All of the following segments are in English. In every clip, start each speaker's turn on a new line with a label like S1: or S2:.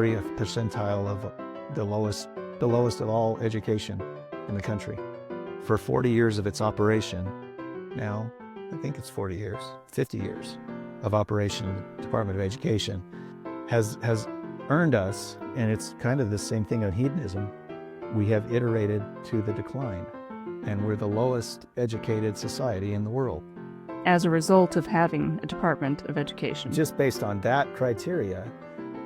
S1: 40th percentile of the lowest of all education in the country. For 40 years of its operation, now I think it's 40 years, 50 years of operation, the Department of Education has earned us, and it's kind of the same thing on hedonism, we have iterated to the decline, and we're the lowest educated society in the world.
S2: As a result of having a Department of Education.
S1: Just based on that criteria,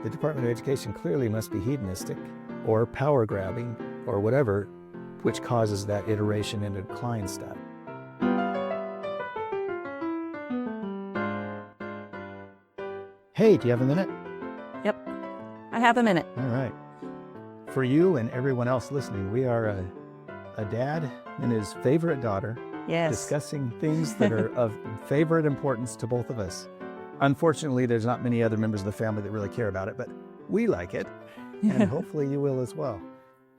S1: the Department of Education clearly must be hedonistic or power grabbing or whatever, which causes that iteration and decline step. Hey, do you have a minute?
S2: Yep, I have a minute.
S1: All right. For you and everyone else listening, we are a dad and his favorite daughter.
S2: Yes.
S1: Discussing things that are of favorite importance to both of us. Unfortunately, there's not many other members of the family that really care about it, but we like it, and hopefully you will as well.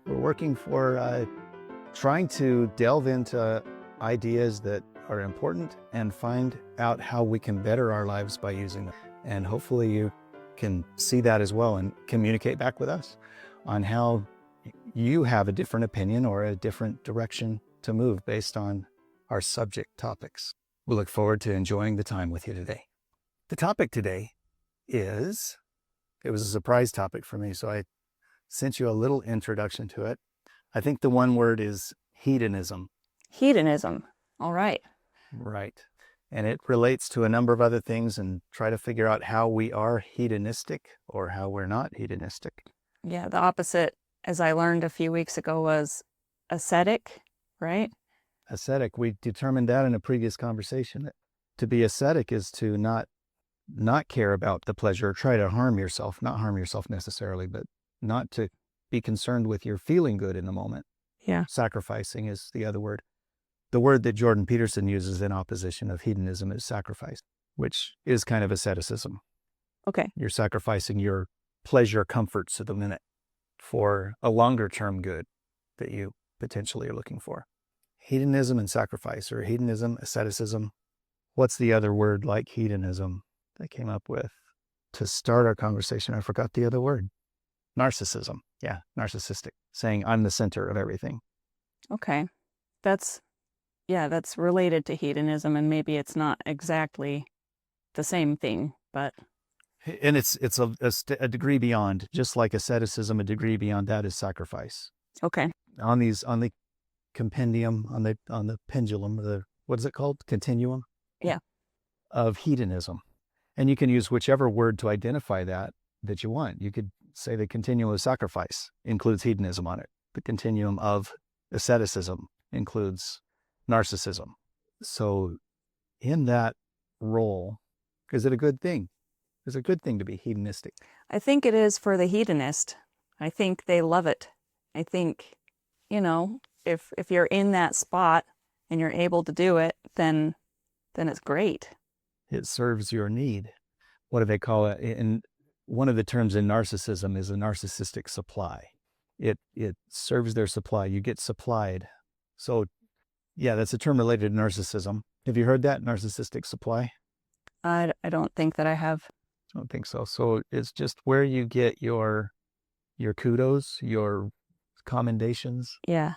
S1: We're working for trying to delve into ideas that are important and find out how we can better our lives by using them. And hopefully you can see that as well and communicate back with us on how you have a different opinion or a different direction to move based on our subject topics. We look forward to enjoying the time with you today. The topic today it was a surprise topic for me, so I sent you a little introduction to it. I think the one word is hedonism.
S2: Hedonism, all right.
S1: Right. And it relates to a number of other things and try to figure out how we are hedonistic or how we're not hedonistic.
S2: Yeah, the opposite, as I learned a few weeks ago, was ascetic, right?
S1: Ascetic, we determined that in a previous conversation. That to be ascetic is to not care about the pleasure, try to harm yourself, not harm yourself necessarily, but not to be concerned with your feeling good in the moment.
S2: Yeah.
S1: Sacrificing is the other word. The word that Jordan Peterson uses in opposition of hedonism is sacrifice, which is kind of asceticism.
S2: Okay.
S1: You're sacrificing your pleasure comforts of the minute for a longer term good that you potentially are looking for. Hedonism and sacrifice, or hedonism, asceticism. What's the other word like hedonism I came up with to start our conversation? I forgot the other word. Narcissism. Yeah, narcissistic. Saying I'm the center of everything.
S2: Okay. That's related to hedonism, and maybe it's not exactly the same thing, but...
S1: And it's a degree beyond, just like asceticism, a degree beyond that is sacrifice.
S2: Okay.
S1: On the compendium, on the pendulum, what is it called? Continuum?
S2: Yeah.
S1: Of hedonism. And you can use whichever word to identify that you want. You could say the continuum of sacrifice includes hedonism on it. The continuum of asceticism includes narcissism. So in that role, is it a good thing? Is it a good thing to be hedonistic?
S2: I think it is for the hedonist. I think they love it. I think, if you're in that spot and you're able to do it, then it's great.
S1: It serves your need. What do they call it? And one of the terms in narcissism is a narcissistic supply. It serves their supply. You get supplied. So yeah, that's a term related to narcissism. Have you heard that, narcissistic supply?
S2: I don't think that I have.
S1: I don't think so. So it's just where you get your kudos, your commendations.
S2: Yeah.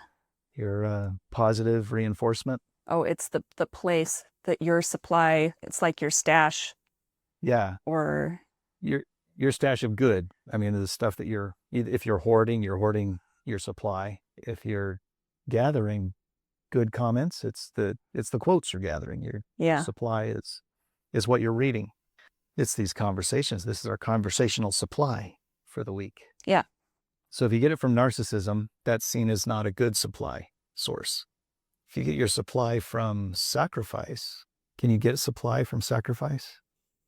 S1: Your positive reinforcement.
S2: Oh, it's the place that your supply, it's like your stash.
S1: Yeah.
S2: Or
S1: your stash of good. I mean, the stuff that if you're hoarding your supply. If you're gathering good comments, it's the quotes you're gathering. Your supply is what you're reading. It's these conversations. This is our conversational supply for the week.
S2: Yeah.
S1: So if you get it from narcissism, that's seen as not a good supply source. If you get your supply from sacrifice, can you get supply from sacrifice?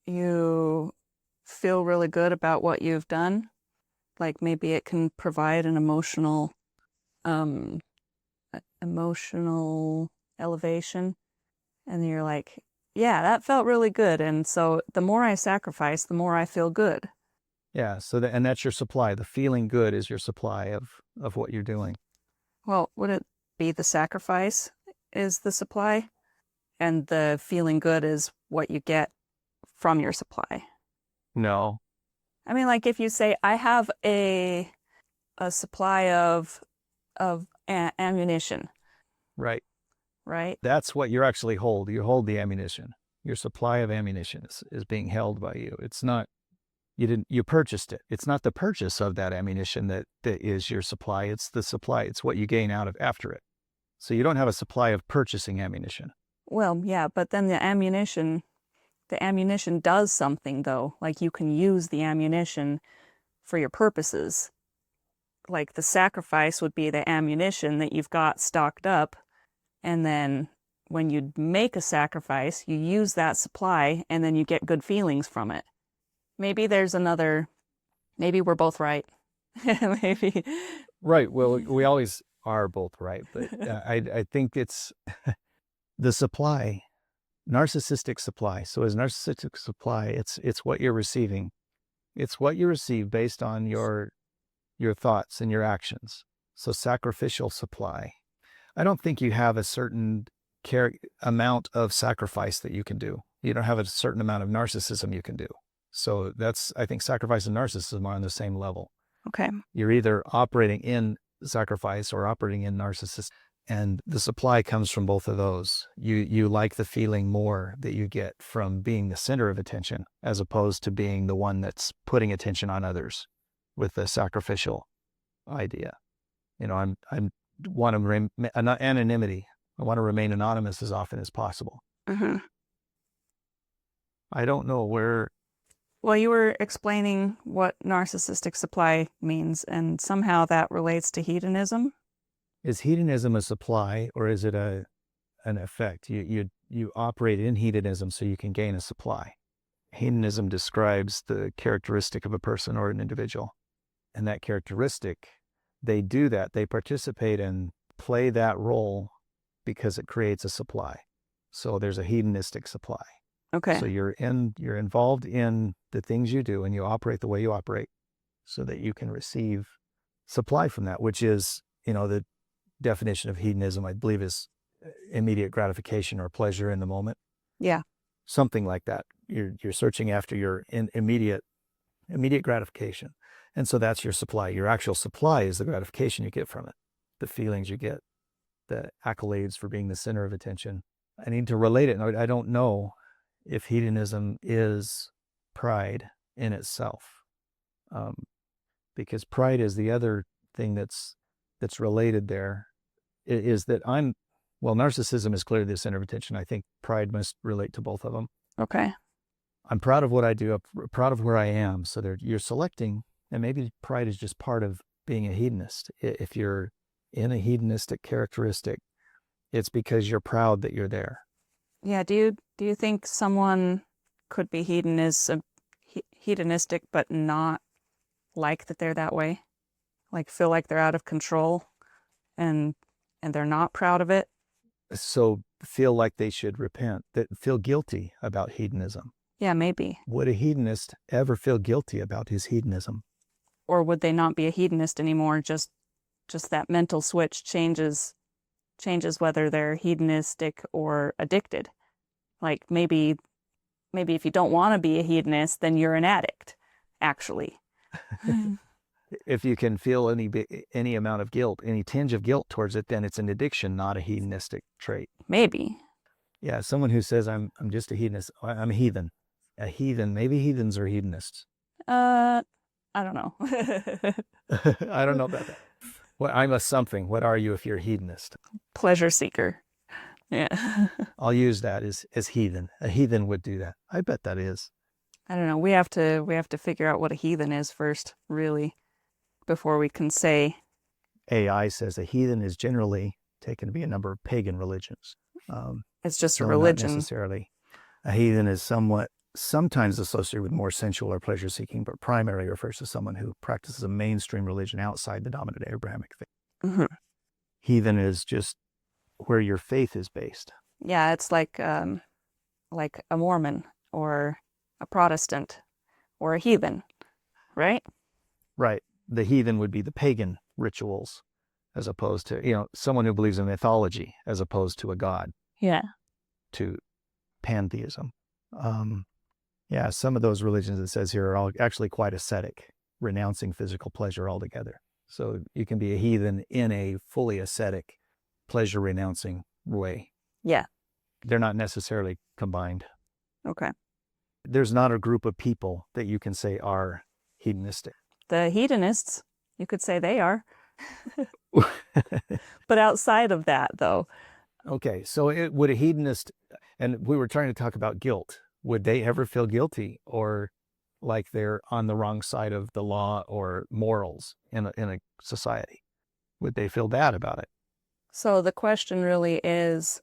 S2: You feel really good about what you've done. Like maybe it can provide an emotional elevation. And you're like, yeah, that felt really good. And so the more I sacrifice, the more I feel good.
S1: Yeah, and that's your supply. The feeling good is your supply of what you're doing.
S2: Well, would it be the sacrifice is the supply, and the feeling good is what you get from your supply?
S1: No.
S2: I mean, like if you say, I have a supply of ammunition,
S1: Right.
S2: right?
S1: That's what you actually hold. You hold the ammunition. Your supply of ammunition is being held by you. It's not, you purchased it. It's not the purchase of that ammunition that is your supply. It's the supply. It's what you gain out of after it. So you don't have a supply of purchasing ammunition.
S2: Well, yeah, but then the ammunition does something though. Like you can use the ammunition for your purposes. Like the sacrifice would be the ammunition that you've got stocked up, and then when you make a sacrifice, you use that supply and then you get good feelings from it. Maybe we're both right. Maybe.
S1: Right. Well, we always are both right, but I think it's the supply, narcissistic supply. So as narcissistic supply, it's what you're receiving. It's what you receive based on your thoughts and your actions. So sacrificial supply. I don't think you have a certain amount of sacrifice that you can do. You don't have a certain amount of narcissism you can do. So I think sacrifice and narcissism are on the same level.
S2: Okay.
S1: You're either operating in sacrifice or operating in narcissism. And the supply comes from both of those. You like the feeling more that you get from being the center of attention as opposed to being the one that's putting attention on others with the sacrificial idea. I want to anonymity. I want to remain anonymous as often as possible.
S2: Mm-hmm.
S1: I don't know where.
S2: Well, you were explaining what narcissistic supply means, and somehow that relates to hedonism.
S1: Is hedonism a supply or is it an effect? You operate in hedonism so you can gain a supply. Hedonism describes the characteristic of a person or an individual. And that characteristic, they do that. They participate and play that role because it creates a supply. So there's a hedonistic supply.
S2: Okay.
S1: So you're involved in the things you do and you operate the way you operate so that you can receive supply from that, which is, the definition of hedonism, I believe, is immediate gratification or pleasure in the moment.
S2: Yeah.
S1: Something like that. You're searching after your immediate gratification. And so that's your supply. Your actual supply is the gratification you get from it, the feelings you get, the accolades for being the center of attention. I need to relate it. I don't know if hedonism is pride in itself, because pride is the other thing that's related there, is that narcissism is clearly the center of attention. I think pride must relate to both of them.
S2: Okay.
S1: I'm proud of what I do. I'm proud of where I am. So you're selecting, and maybe pride is just part of being a hedonist. If you're in a hedonistic characteristic, it's because you're proud that you're there.
S2: Yeah. Do you think someone could be hedonistic, but not like that they're that way? Like feel like they're out of control and they're not proud of it?
S1: So feel like they should repent, that feel guilty about hedonism.
S2: Yeah, maybe.
S1: Would a hedonist ever feel guilty about his hedonism?
S2: Or would they not be a hedonist anymore? Just that mental switch changes whether they're hedonistic or addicted. Like maybe if you don't want to be a hedonist, then you're an addict, actually.
S1: If you can feel any amount of guilt, any tinge of guilt towards it, then it's an addiction, not a hedonistic trait.
S2: Maybe.
S1: Yeah, someone who says I'm just a hedonist, I'm a heathen. A heathen, maybe heathens are hedonists.
S2: I don't know.
S1: I don't know about that. Well, I'm a something. What are you if you're a hedonist?
S2: Pleasure seeker. Yeah.
S1: I'll use that as heathen. A heathen would do that. I bet that is.
S2: I don't know. We have to figure out what a heathen is first, really, before we can say.
S1: AI says a heathen is generally taken to be a number of pagan religions.
S2: It's just a religion.
S1: Not necessarily. A heathen is sometimes associated with more sensual or pleasure-seeking, but primarily refers to someone who practices a mainstream religion outside the dominant Abrahamic faith.
S2: Mm-hmm.
S1: Heathen is just where your faith is based.
S2: Yeah, it's like a Mormon or a Protestant or a heathen, right?
S1: Right. The heathen would be the pagan rituals, as opposed to, someone who believes in mythology as opposed to a god.
S2: Yeah.
S1: To pantheism. Yeah, some of those religions, it says here, are all actually quite ascetic, renouncing physical pleasure altogether. So you can be a heathen in a fully ascetic, pleasure-renouncing way.
S2: Yeah.
S1: They're not necessarily combined.
S2: Okay.
S1: There's not a group of people that you can say are hedonistic.
S2: The hedonists, you could say they are. But outside of that, though.
S1: Okay, so would a hedonist, and we were trying to talk about guilt, would they ever feel guilty or like they're on the wrong side of the law or morals in a society? Would they feel bad about it?
S2: So the question really is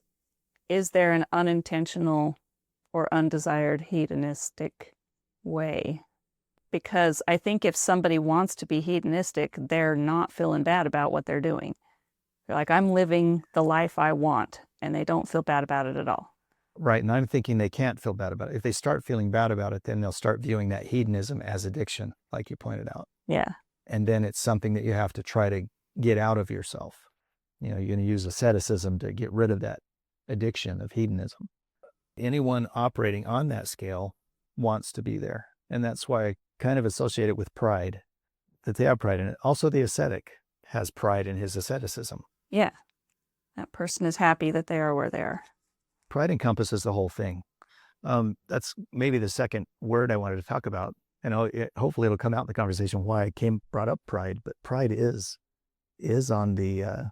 S2: there an unintentional or undesired hedonistic way? Because I think if somebody wants to be hedonistic, they're not feeling bad about what they're doing. They're like, I'm living the life I want, and they don't feel bad about it at all.
S1: Right, and I'm thinking they can't feel bad about it. If they start feeling bad about it, then they'll start viewing that hedonism as addiction, like you pointed out.
S2: Yeah.
S1: And then it's something that you have to try to get out of yourself. You're going to use asceticism to get rid of that addiction of hedonism. Anyone operating on that scale wants to be there. And that's why I kind of associate it with pride, that they have pride in it. Also, the ascetic has pride in his asceticism.
S2: Yeah. That person is happy that they are where they are.
S1: Pride encompasses the whole thing. That's maybe the second word I wanted to talk about. And hopefully it'll come out in the conversation why I brought up pride. But pride is on the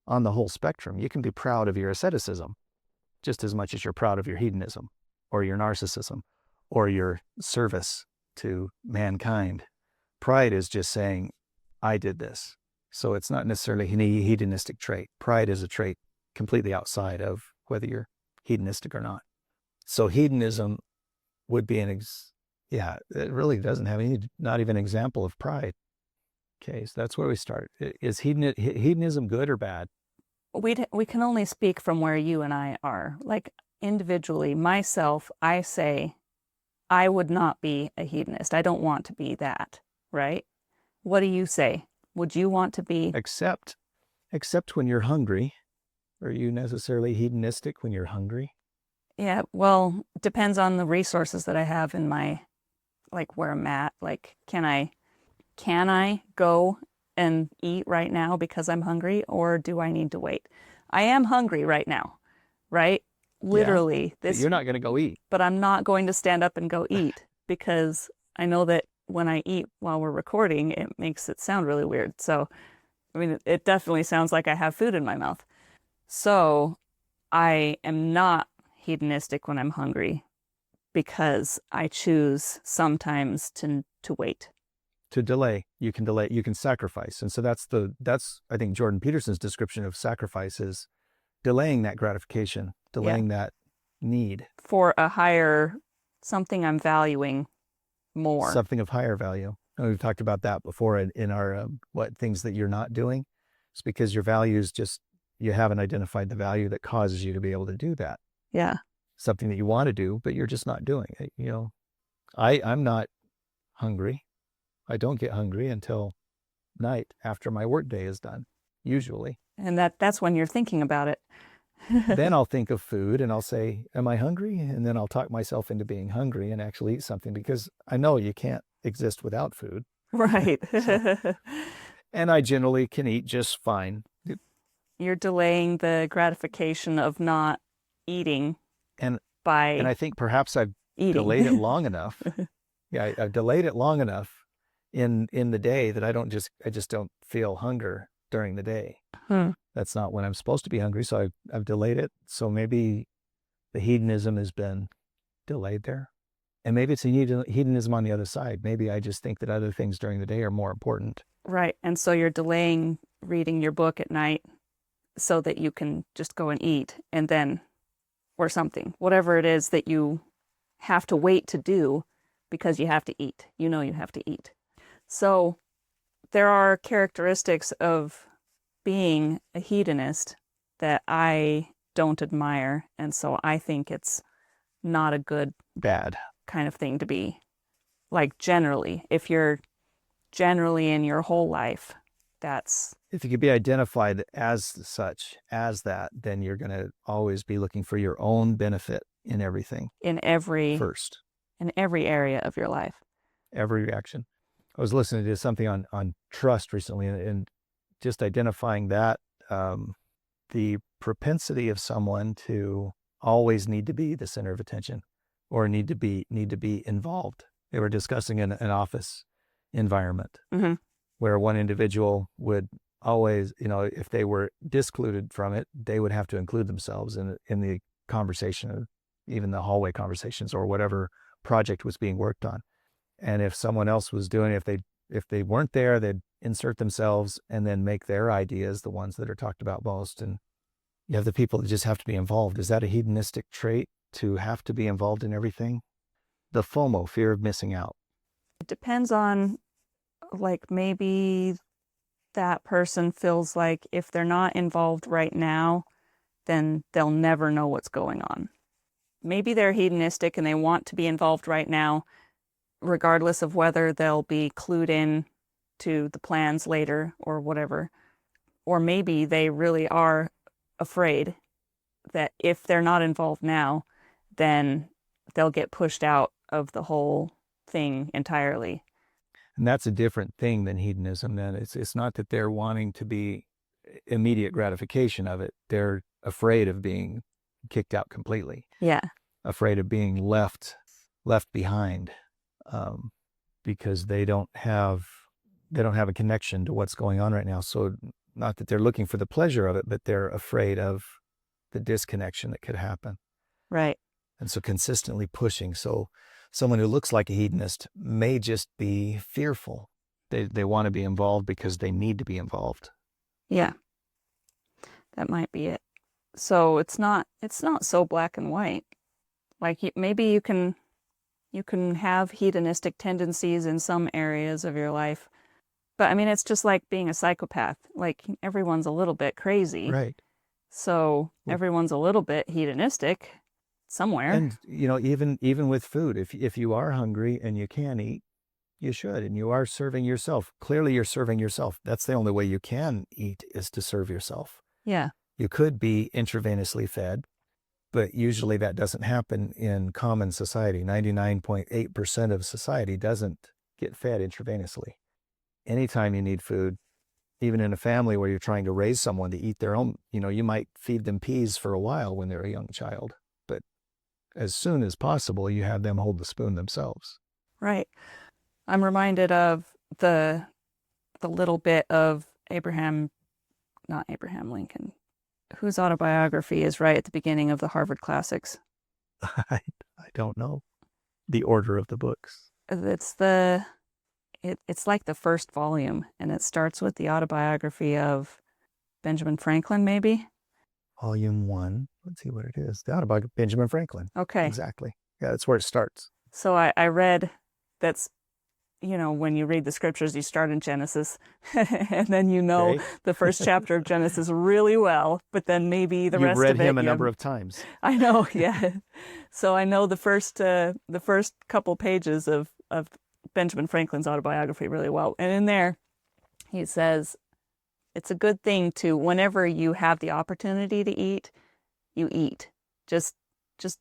S1: whole spectrum. You can be proud of your asceticism just as much as you're proud of your hedonism or your narcissism or your service to mankind. Pride is just saying, I did this. So it's not necessarily a hedonistic trait. Pride is a trait completely outside of whether you're hedonistic or not. So hedonism would be it really doesn't have not even an example of pride. Okay, so that's where we start. Is hedonism good or bad?
S2: We can only speak from where you and I are. Like individually, myself, I say, I would not be a hedonist. I don't want to be that, right? What do you say? Would you want to be?
S1: Except when you're hungry. Are you necessarily hedonistic when you're hungry?
S2: Yeah, well, depends on the resources that I have in my, like where I'm at. Like, can I go and eat right now because I'm hungry, or do I need to wait? I am hungry right now, right? Literally,
S1: but you're not going to go eat.
S2: But I'm not going to stand up and go eat because I know that when I eat while we're recording, it makes it sound really weird. So, I mean, it definitely sounds like I have food in my mouth. So I am not hedonistic when I'm hungry because I choose sometimes to wait.
S1: To delay. You can sacrifice. And so that's I think Jordan Peterson's description of sacrifice is delaying that gratification, delaying that need.
S2: For a higher, something I'm valuing more.
S1: Something of higher value. And we've talked about that before in our, things that you're not doing. It's because your values you haven't identified the value that causes you to be able to do that.
S2: Yeah.
S1: Something that you want to do, but you're just not doing it. I'm not hungry. I don't get hungry until night after my workday is done, usually.
S2: And that's when you're thinking about it.
S1: Then I'll think of food and I'll say, am I hungry? And then I'll talk myself into being hungry and actually eat something because I know you can't exist without food.
S2: Right.
S1: And I generally can eat just fine.
S2: You're delaying the gratification of not eating and I think
S1: perhaps I've delayed it long enough. Yeah, I've delayed it long enough in the day that I just don't feel hunger during the day. That's not when I'm supposed to be hungry, so I've delayed it. So maybe the hedonism has been delayed there. And maybe it's a hedonism on the other side. Maybe I just think that other things during the day are more important.
S2: Right. And so you're delaying reading your book at night so that you can just go and eat and then, or something, whatever it is that you have to wait to do because you have to eat. You know you have to eat. So there are characteristics of being a hedonist that I don't admire. And so I think it's not a bad kind of thing to be. Like generally, if you're generally in your whole life, if
S1: you could be identified as such, as that, then you're going to always be looking for your own benefit in everything.
S2: In every
S1: first.
S2: in every area of your life.
S1: Every reaction. I was listening to something on trust recently, and just identifying that the propensity of someone to always need to be the center of attention or need to be involved. They were discussing an office environment
S2: Mm-hmm.
S1: where one individual would always, if they were discluded from it, they would have to include themselves in the conversation, even the hallway conversations or whatever project was being worked on. And if someone else was doing it, if they weren't there, they'd insert themselves and then make their ideas the ones that are talked about most. And you have the people that just have to be involved. Is that a hedonistic trait, to have to be involved in everything? The FOMO, fear of missing out.
S2: It depends on, like, maybe that person feels like if they're not involved right now, then they'll never know what's going on. Maybe they're hedonistic and they want to be involved right now, regardless of whether they'll be clued in to the plans later or whatever. Or maybe they really are afraid that if they're not involved now, then they'll get pushed out of the whole thing entirely.
S1: And that's a different thing than hedonism. Then it's not that they're wanting to be immediate gratification of it. They're afraid of being kicked out completely.
S2: Yeah.
S1: Afraid of being left behind, because they don't have a connection to what's going on right now. So not that they're looking for the pleasure of it, but they're afraid of the disconnection that could happen.
S2: Right.
S1: And so consistently pushing. So someone who looks like a hedonist may just be fearful. They want to be involved because they need to be involved.
S2: Yeah. That might be it. So it's not so black and white. Like maybe you can have hedonistic tendencies in some areas of your life. But I mean, it's just like being a psychopath. Like everyone's a little bit crazy.
S1: Right.
S2: So everyone's a little bit hedonistic somewhere.
S1: And, even with food, if you are hungry and you can eat, you should, and you are serving yourself. Clearly you're serving yourself. That's the only way you can eat, is to serve yourself.
S2: Yeah.
S1: You could be intravenously fed, but usually that doesn't happen in common society. 99.8% of society doesn't get fed intravenously. Anytime you need food, even in a family where you're trying to raise someone to eat their own, you might feed them peas for a while when they're a young child, but as soon as possible, you have them hold the spoon themselves.
S2: Right. I'm reminded of the little bit of not Abraham Lincoln, whose autobiography is right at the beginning of the Harvard Classics.
S1: I don't know the order of the books.
S2: It's like the first volume, and it starts with the autobiography of Benjamin Franklin, maybe?
S1: Volume 1. Let's see what it is. The autobiography of Benjamin Franklin.
S2: Okay.
S1: Exactly. Yeah, that's where it starts.
S2: So I read that's, when you read the scriptures, you start in Genesis, and then
S1: Okay.
S2: the first chapter of Genesis really well, but then maybe the rest of it.
S1: You've read him a number of times.
S2: I know, yeah. So I know the first couple pages of Benjamin Franklin's autobiography really well. And in there, he says, it's a good thing to, whenever you have the opportunity to eat, you eat. Just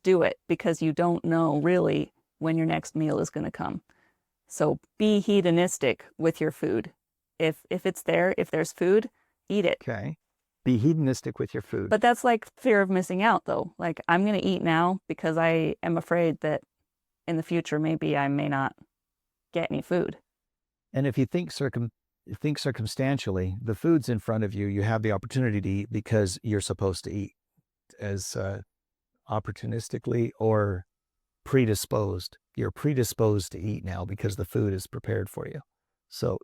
S2: do it, because you don't know really when your next meal is going to come. So be hedonistic with your food. If it's there, if there's food, eat it.
S1: Okay. Be hedonistic with your food.
S2: But that's like fear of missing out, though. Like, I'm going to eat now because I am afraid that in the future, maybe I may not get any food.
S1: And if you think circumstantially, the food's in front of you, you have the opportunity to eat because you're supposed to eat, as opportunistically or predisposed. You're predisposed to eat now because the food is prepared for you. So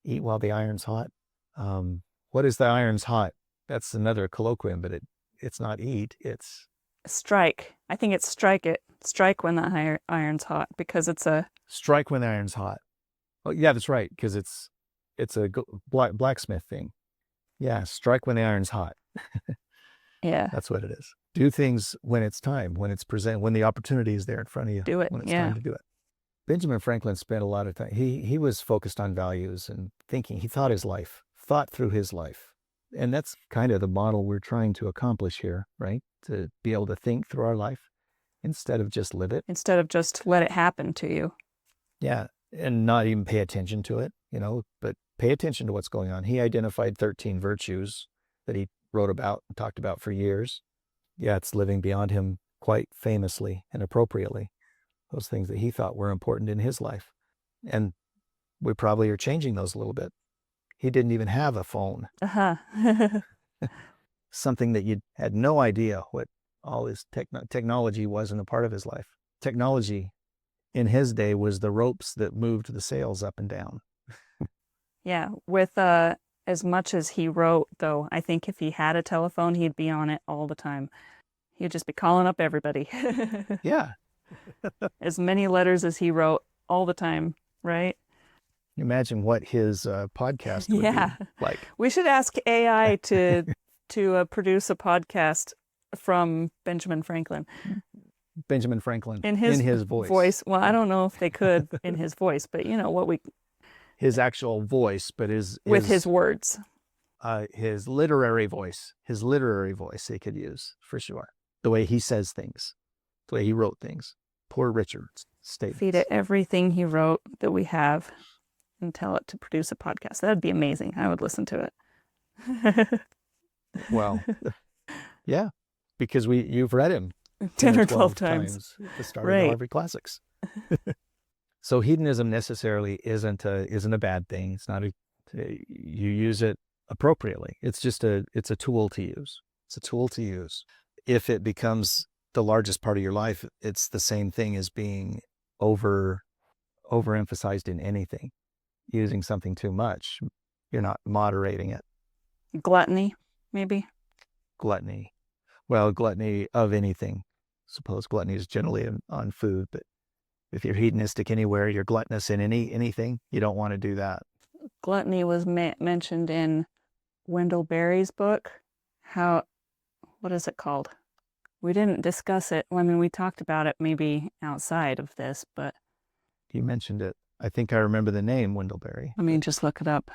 S1: eat while the iron's hot. What is the iron's hot? That's another colloquium, but it's not eat, it's
S2: strike. I think it's strike it. Strike when the iron's hot, because it's a...
S1: Strike when the iron's hot. Oh, yeah, that's right, because it's a blacksmith thing. Yeah, strike when the iron's hot.
S2: Yeah.
S1: That's what it is. Do things when it's time, when it's present, when the opportunity is there in front of you.
S2: Do it,
S1: when it's time to do it. Benjamin Franklin spent a lot of time. He was focused on values and thinking. He thought through his life. And that's kind of the model we're trying to accomplish here, right? To be able to think through our life instead of just live it.
S2: Instead of just let it happen to you.
S1: Yeah. And not even pay attention to it, but pay attention to what's going on. He identified 13 virtues that he wrote about and talked about for years. Yeah, it's living beyond him quite famously and appropriately. Those things that he thought were important in his life. And we probably are changing those a little bit. He didn't even have a phone.
S2: Uh-huh.
S1: Something that you had no idea what all his technology wasn't a part of his life. Technology in his day was the ropes that moved the sails up and down.
S2: Yeah, with as much as he wrote, though, I think if he had a telephone, he'd be on it all the time. He'd just be calling up everybody.
S1: Yeah.
S2: As many letters as he wrote all the time, right?
S1: Imagine what his podcast would be like.
S2: We should ask AI to produce a podcast from Benjamin Franklin.
S1: Benjamin Franklin
S2: in his
S1: voice.
S2: Well, I don't know if they could in his voice, but
S1: his actual voice, but his
S2: words.
S1: His literary voice they could use for sure. The way he says things, the way he wrote things. Poor Richard's statements.
S2: Feed it everything he wrote that we have and tell it to produce a podcast. That'd be amazing. I would listen to it.
S1: Well, yeah, because you've read him
S2: 10 or 12 times
S1: at the start of Harvard Classics. So hedonism necessarily isn't a bad thing. It's not you use it appropriately. It's just it's a tool to use. It's a tool to use. If it becomes the largest part of your life, it's the same thing as being overemphasized in anything. Using something too much, you're not moderating it.
S2: Gluttony, maybe.
S1: Gluttony. Well, gluttony of anything. Suppose gluttony is generally on food, but if you're hedonistic anywhere, you're gluttonous in anything, you don't want to do that.
S2: Gluttony was mentioned in Wendell Berry's book. What is it called? We didn't discuss it. Well, I mean, we talked about it maybe outside of this, but...
S1: You mentioned it. I think I remember the name, Wendell Berry.
S2: Let me just look it up.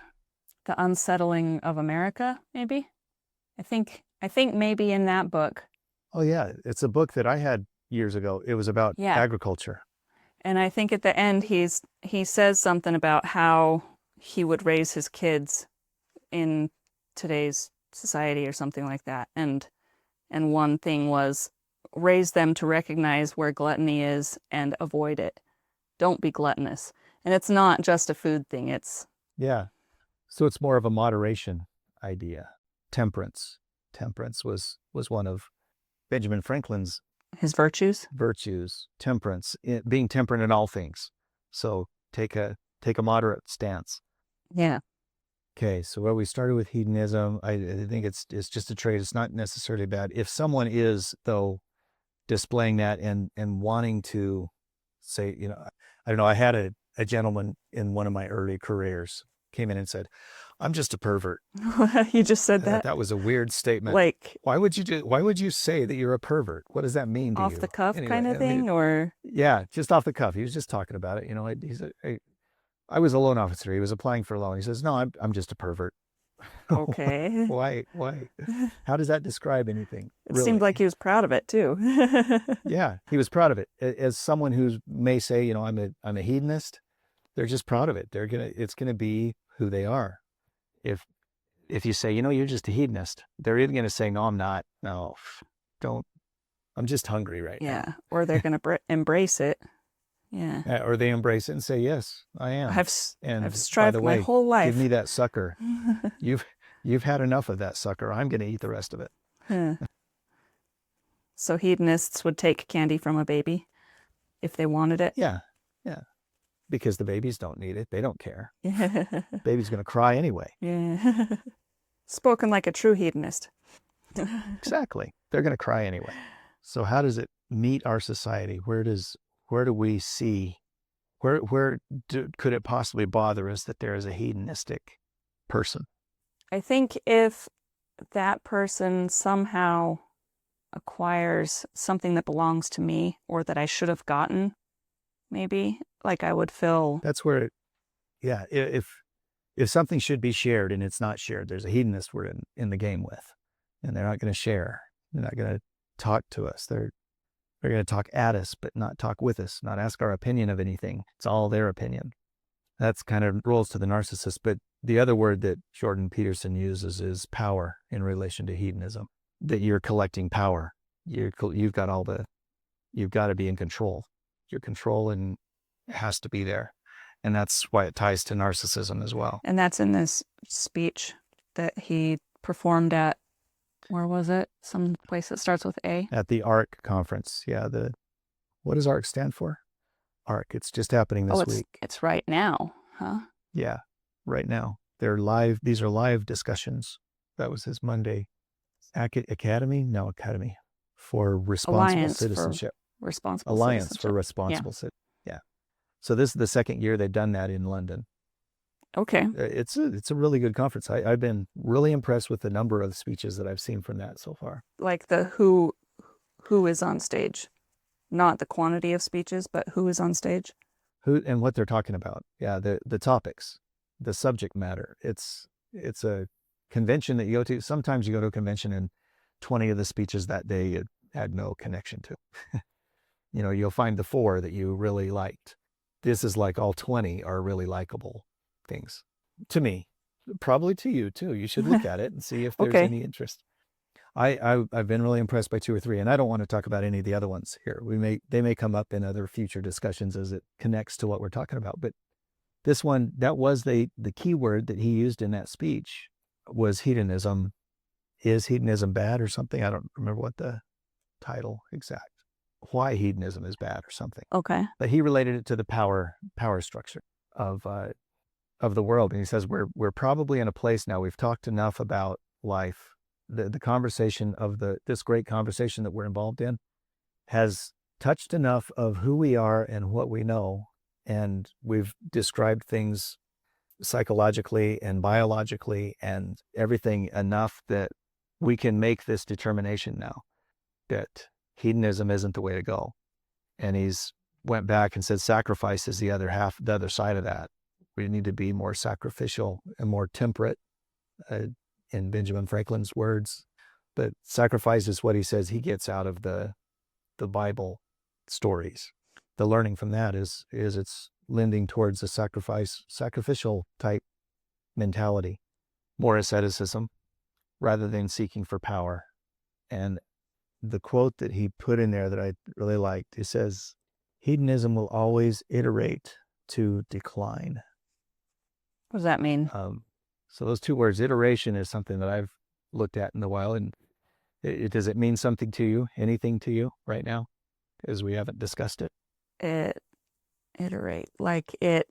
S2: The Unsettling of America, maybe? I think maybe in that book.
S1: Oh, yeah. It's a book that I had years ago. It was about agriculture.
S2: And I think at the end, he says something about how he would raise his kids in today's society or something like that. And one thing was raise them to recognize where gluttony is and avoid it. Don't be gluttonous. And it's not just a food thing.
S1: Yeah. So it's more of a moderation idea. Temperance. Temperance was one of Benjamin Franklin's
S2: his virtues.
S1: Temperance, being temperate in all things. So take a moderate stance.
S2: Yeah.
S1: Okay, so we started with hedonism. I think it's just a trait. It's not necessarily bad. If someone is, though, displaying that and wanting to say, I don't know, I had a gentleman in one of my early careers came in and said, "I'm just a pervert."
S2: You just said that?
S1: That was a weird statement.
S2: Like,
S1: why would you say that you're a pervert? What does that mean to you?
S2: Off the cuff kind of thing, or?
S1: Yeah, just off the cuff. He was just talking about it. He said, I was a loan officer. He was applying for a loan. He says, "No, I'm just a pervert."
S2: Okay.
S1: Why? How does that describe anything?
S2: It seemed like he was proud of it too.
S1: Yeah, he was proud of it. As someone who may say, I'm a hedonist, they're just proud of it. It's gonna be who they are. If you say, you're just a hedonist, they're either gonna say, "No, I'm not. No, don't. I'm just hungry right now."
S2: Yeah, or they're gonna embrace it. Yeah.
S1: Or they embrace it and say, "Yes, I am.
S2: I've strived my whole life.
S1: Give me that sucker. You've had enough of that sucker. I'm going to eat the rest of it."
S2: So hedonists would take candy from a baby if they wanted it?
S1: Yeah. Because the babies don't need it. They don't care.
S2: Yeah.
S1: Baby's going to cry anyway.
S2: Yeah. Spoken like a true hedonist.
S1: Exactly. They're going to cry anyway. So how does it meet our society? Where do we see, could it possibly bother us that there is a hedonistic person?
S2: I think if that person somehow acquires something that belongs to me or that I should have gotten, maybe, like I would feel...
S1: That's where, if something should be shared and it's not shared, there's a hedonist we're in the game with, and they're not going to share. They're not going to talk to us. They're going to talk at us, but not talk with us, not ask our opinion of anything. It's all their opinion. That's kind of rolls to the narcissist. But the other word that Jordan Peterson uses is power in relation to hedonism, that you're collecting power. You've got to be in control. Your control and has to be there. And that's why it ties to narcissism as well.
S2: And that's in this speech that he performed at, where was it? Some place that starts with A?
S1: At the ARC conference. Yeah. What does ARC stand for? ARC. It's just happening this week.
S2: It's right now, huh?
S1: Yeah, right now. They're live. These are live discussions. That was his Monday. Academy for Responsible Citizenship. Alliance for Responsible Citizenship. Yeah. So this is the second year they've done that in London.
S2: Okay.
S1: It's a really good conference. I've been really impressed with the number of speeches that I've seen from that so far.
S2: Like the who is on stage, not the quantity of speeches, but who is on stage.
S1: Who and what they're talking about. Yeah, the topics, the subject matter. It's a convention that you go to. Sometimes you go to a convention and 20 of the speeches that day you had no connection to. You'll find the 4 that you really liked. This is like all 20 are really likable things to me, probably to you too. You should look at it and see if there's any interest. I've been really impressed by 2 or 3, and I don't want to talk about any of the other ones here. They may come up in other future discussions as it connects to what we're talking about. But this one, that was the key word that he used in that speech was hedonism. Is hedonism bad or something? I don't remember what the title exact. Why hedonism is bad or something.
S2: Okay.
S1: But he related it to the power structure of the world, and he says we're probably in a place now. We've talked enough about life. The conversation of this great conversation that we're involved in has touched enough of who we are and what we know, and we've described things psychologically and biologically and everything enough that we can make this determination now that hedonism isn't the way to go. And he's went back and said sacrifice is the other side of that. We need to be more sacrificial and more temperate, in Benjamin Franklin's words. But sacrifice is what he says he gets out of the Bible stories. The learning from that is it's lending towards a sacrificial type mentality, more asceticism, rather than seeking for power. And the quote that he put in there that I really liked, it says, hedonism will always iterate to decline.
S2: What does that mean?
S1: So those 2 words, iteration, is something that I've looked at in a while. And does it mean something to you, anything to you right now? Because we haven't discussed it.
S2: Iterate, like it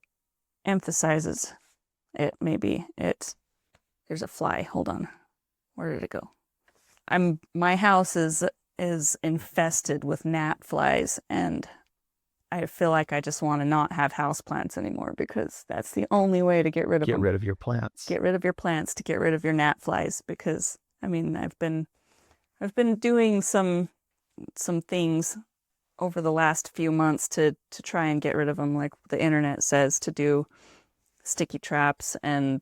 S2: emphasizes it. Maybe there's a fly. Hold on. Where did it go? My house is infested with gnat flies, and I feel like I just want to not have houseplants anymore because that's the only way to get rid of them.
S1: Get rid of your plants.
S2: Get rid of your plants to get rid of your gnat flies, because I've been doing some things over the last few months to try and get rid of them, like the internet says to do sticky traps and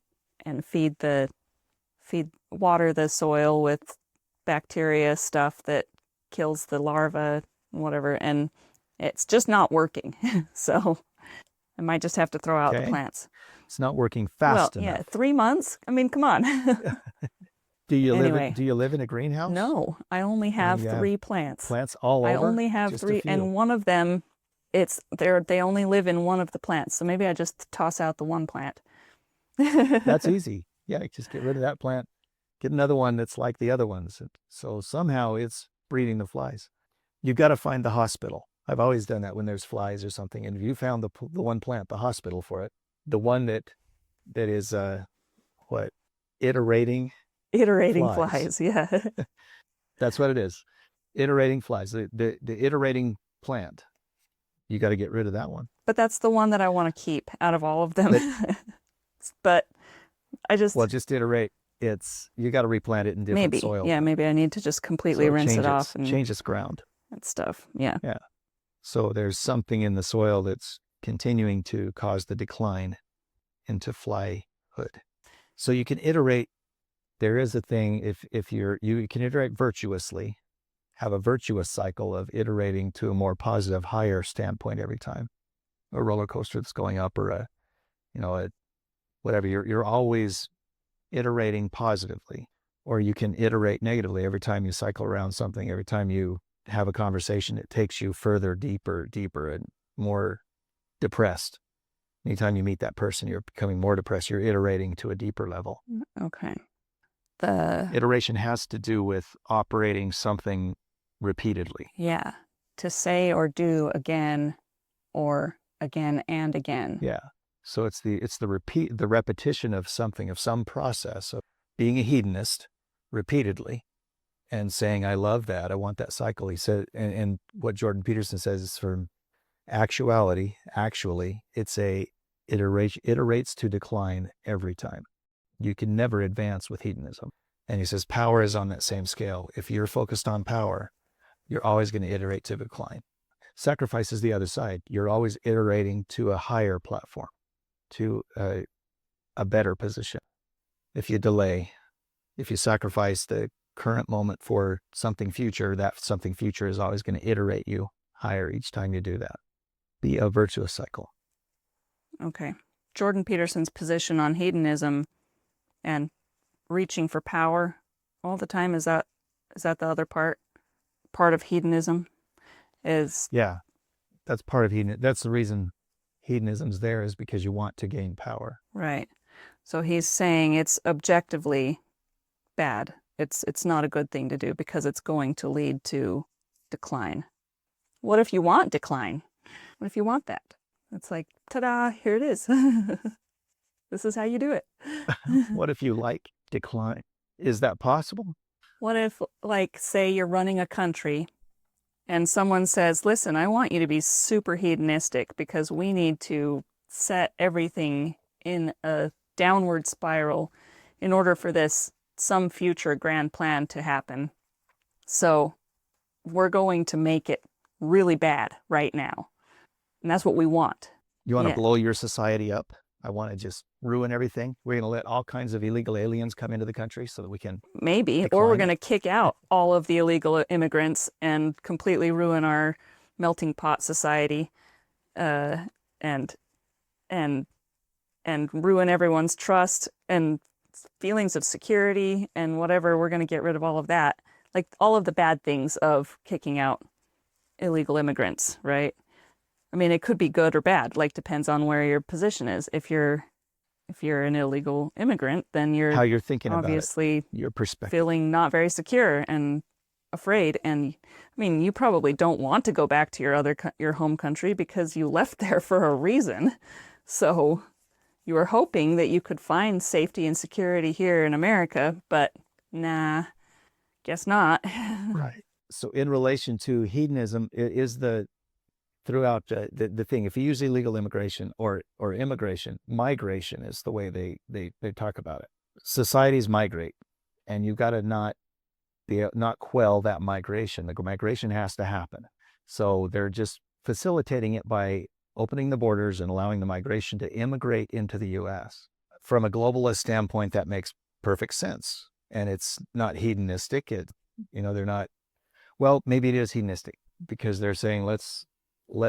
S2: water the soil with bacteria stuff that kills the larva and whatever, and it's just not working. So I might just have to throw out the plants.
S1: It's not working fast enough.
S2: Yeah, 3 months. I mean, come on.
S1: Do you live in a greenhouse?
S2: No, I only have 3 plants.
S1: Plants all over?
S2: I only have 3, and one of them, they only live in one of the plants. So maybe I just toss out the one plant.
S1: That's easy. Yeah, just get rid of that plant. Get another one that's like the other ones. So somehow it's breeding the flies. You've got to find the hospital. I've always done that when there's flies or something. And if you found the one plant, the hospital for it, the one that is iterating
S2: flies. Yeah.
S1: That's what it is. Iterating flies. The iterating plant. You got to get rid of that one.
S2: But that's the one that I want to keep out of all of them. But I just
S1: iterate. You got to replant it in different soil.
S2: Yeah, maybe I need to just completely rinse it off and
S1: change its ground
S2: and stuff. Yeah.
S1: Yeah. So there's something in the soil that's continuing to cause the decline into flyhood. So you can iterate. There is a thing, if you can iterate virtuously, have a virtuous cycle of iterating to a more positive, higher standpoint every time. A roller coaster that's going up, or whatever. You're always iterating positively, or you can iterate negatively every time you cycle around something. Every time you have a conversation, it takes you further, deeper, and more depressed. Anytime you meet that person, you're becoming more depressed. You're iterating to a deeper level.
S2: Okay.
S1: Iteration has to do with operating something repeatedly.
S2: Yeah. To say or do again, or again and again.
S1: Yeah. So it's the repetition of something, of some process of being a hedonist repeatedly and saying, I love that. I want that cycle. He said, and what Jordan Peterson says is, from actually, it iterates to decline every time. You can never advance with hedonism. And he says, power is on that same scale. If you're focused on power, you're always going to iterate to decline. Sacrifice is the other side. You're always iterating to a higher platform, to a better position. If you delay, if you sacrifice the current moment for something future, that something future is always going to iterate you higher each time you do that. Be a virtuous cycle.
S2: Okay. Jordan Peterson's position on hedonism and reaching for power all the time, is that the other part of hedonism?
S1: Yeah, that's part of hedonism. That's the reason hedonism's there, is because you want to gain power.
S2: Right. So he's saying it's objectively bad. It's not a good thing to do because it's going to lead to decline. What if you want decline? What if you want that? It's like, ta-da, here it is. This is how you do it.
S1: What if you like decline? Is that possible?
S2: What if, like, say you're running a country and someone says, listen, I want you to be super hedonistic because we need to set everything in a downward spiral in order for some future grand plan to happen. So we're going to make it really bad right now. And that's what we want.
S1: You want to blow your society up? I want to just ruin everything. We're going to let all kinds of illegal aliens come into the country so that we can
S2: maybe, or we're going to kick out all of the illegal immigrants and completely ruin our melting pot society, and ruin everyone's trust and feelings of security and whatever. We're going to get rid of all of that, like all of the bad things of kicking out illegal immigrants, right? I mean, it could be good or bad, like depends on where your position is. If you're an illegal immigrant, then you're
S1: how you're thinking
S2: obviously
S1: about it, your perspective,
S2: feeling not very secure and afraid. And I mean, you probably don't want to go back to your home country because you left there for a reason. So you were hoping that you could find safety and security here in America, but nah, guess not.
S1: Right. So in relation to hedonism, it is throughout the thing. If you use illegal immigration or immigration, migration is the way they talk about it. Societies migrate, and you've got to not quell that migration. The migration has to happen. So they're just facilitating it by opening the borders and allowing the migration to immigrate into the U.S. From a globalist standpoint, that makes perfect sense, and it's not hedonistic. They're not. Well, maybe it is hedonistic because they're saying let's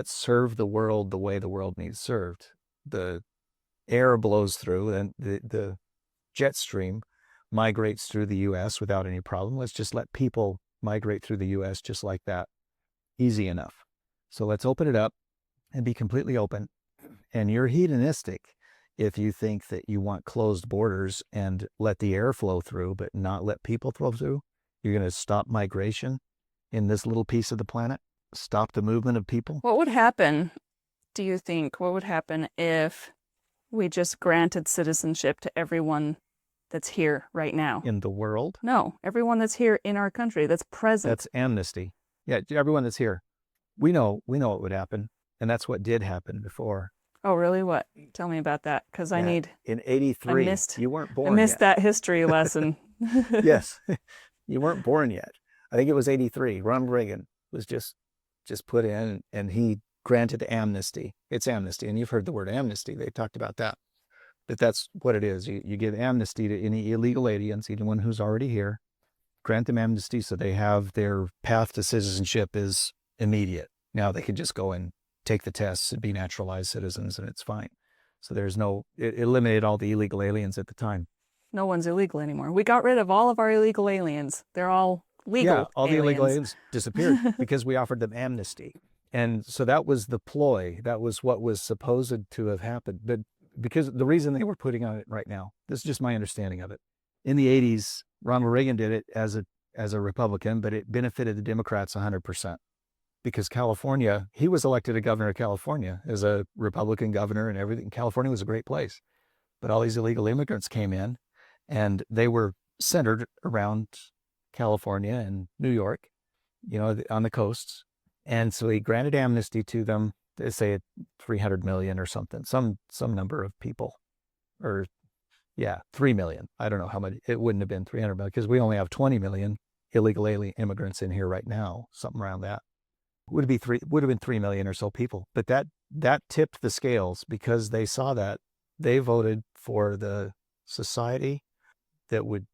S1: serve the world the way the world needs served. The air blows through and the jet stream migrates through the U.S. without any problem. Let's just let people migrate through the U.S. just like that. Easy enough. So let's open it up and be completely open. And you're hedonistic if you think that you want closed borders and let the air flow through, but not let people flow through. You're going to stop migration in this little piece of the planet. Stop the movement of people.
S2: What would happen, do you think, if we just granted citizenship to everyone that's here right now?
S1: In the world?
S2: No, everyone that's here in our country, that's present.
S1: That's amnesty. Yeah, everyone that's here. We know what would happen, and that's what did happen before.
S2: Oh, really? What? Tell me about that, because I need...
S1: In 83, you weren't born yet.
S2: I missed that history lesson.
S1: Yes, you weren't born yet. I think it was 83. Ronald Reagan was just put in, and he granted amnesty. It's amnesty, and you've heard the word amnesty. They talked about that. But that's what it is. You give amnesty to any illegal aliens, anyone who's already here, grant them amnesty so they have their path to citizenship is immediate. Now they can just go and take the tests and be naturalized citizens, and it's fine. So it eliminated all the illegal aliens at the time.
S2: No one's illegal anymore. We got rid of all of our illegal aliens. They're all legal
S1: Yeah, all the illegal
S2: aliens.
S1: aliens disappeared because we offered them amnesty. And so that was the ploy. That was what was supposed to have happened. But because the reason they were putting on it right now, this is just my understanding of it. In the 80s, Ronald Reagan did it as a Republican, but it benefited the Democrats 100%. Because California, he was elected a governor of California as a Republican governor and everything. California was a great place. But all these illegal immigrants came in, and they were centered around California and New York, on the coasts. And so he granted amnesty to them, they say 300 million or something, some number of people, or 3 million. I don't know how much. It wouldn't have been 300 million because we only have 20 million illegal alien immigrants in here right now, something around that. Would have been 3 million or so people. But that tipped the scales because they saw that. They voted for the society that would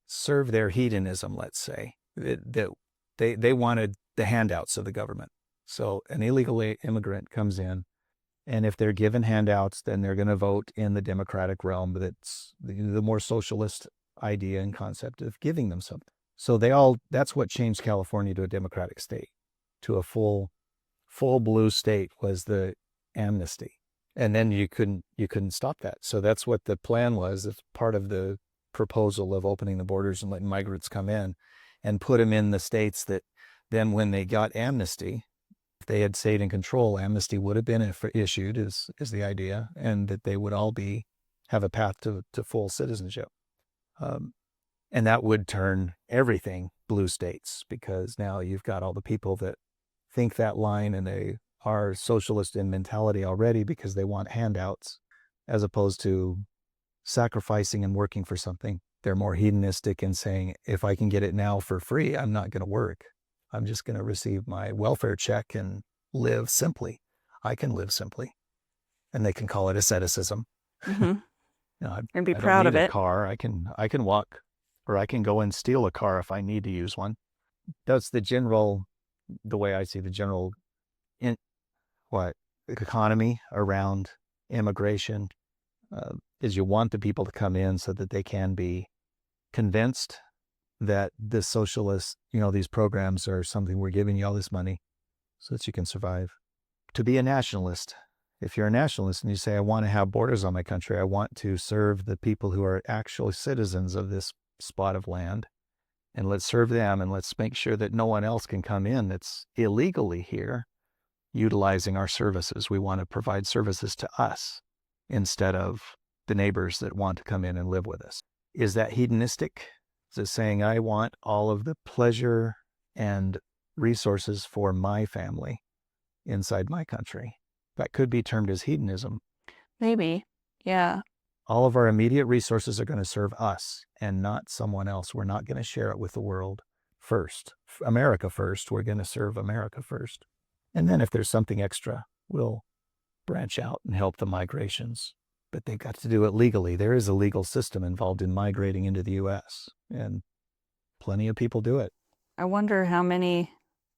S1: serve their hedonism, let's say. That they wanted the handouts of the government. So an illegal immigrant comes in, and if they're given handouts, then they're going to vote in the democratic realm. That's the more socialist idea and concept of giving them something. So that's what changed California to a democratic state, to a full blue state was the amnesty. And then you couldn't stop that. So that's what the plan was. It's part of the proposal of opening the borders and letting migrants come in and put them in the states that then when they got amnesty, if they had stayed in control, amnesty would have been issued is the idea, and that they would all have a path to full citizenship. And that would turn everything blue states, because now you've got all the people that think that line and they are socialist in mentality already because they want handouts as opposed to sacrificing and working for something. They're more hedonistic in saying, if I can get it now for free, I'm not going to work. I'm just going to receive my welfare check and live simply. I can live simply. And they can call it asceticism.
S2: Mm-hmm. And be
S1: I
S2: proud
S1: don't
S2: of
S1: need
S2: it.
S1: a car. I can walk, or I can go and steal a car if I need to use one. That's the way I see the general economy around immigration, is you want the people to come in so that they can be convinced that the socialist, these programs are something, we're giving you all this money so that you can survive. To be a nationalist, if you're a nationalist and you say, I want to have borders on my country, I want to serve the people who are actual citizens of this spot of land, and let's serve them, and let's make sure that no one else can come in that's illegally here utilizing our services. We want to provide services to us instead of the neighbors that want to come in and live with us. Is that hedonistic? Is it saying I want all of the pleasure and resources for my family inside my country? That could be termed as hedonism.
S2: Maybe. Yeah.
S1: All of our immediate resources are going to serve us and not someone else. We're not going to share it with the world first. America first. We're going to serve America first. And then if there's something extra, we'll branch out and help the migrations. But they've got to do it legally. There is a legal system involved in migrating into the U.S., and plenty of people do it.
S2: I wonder how many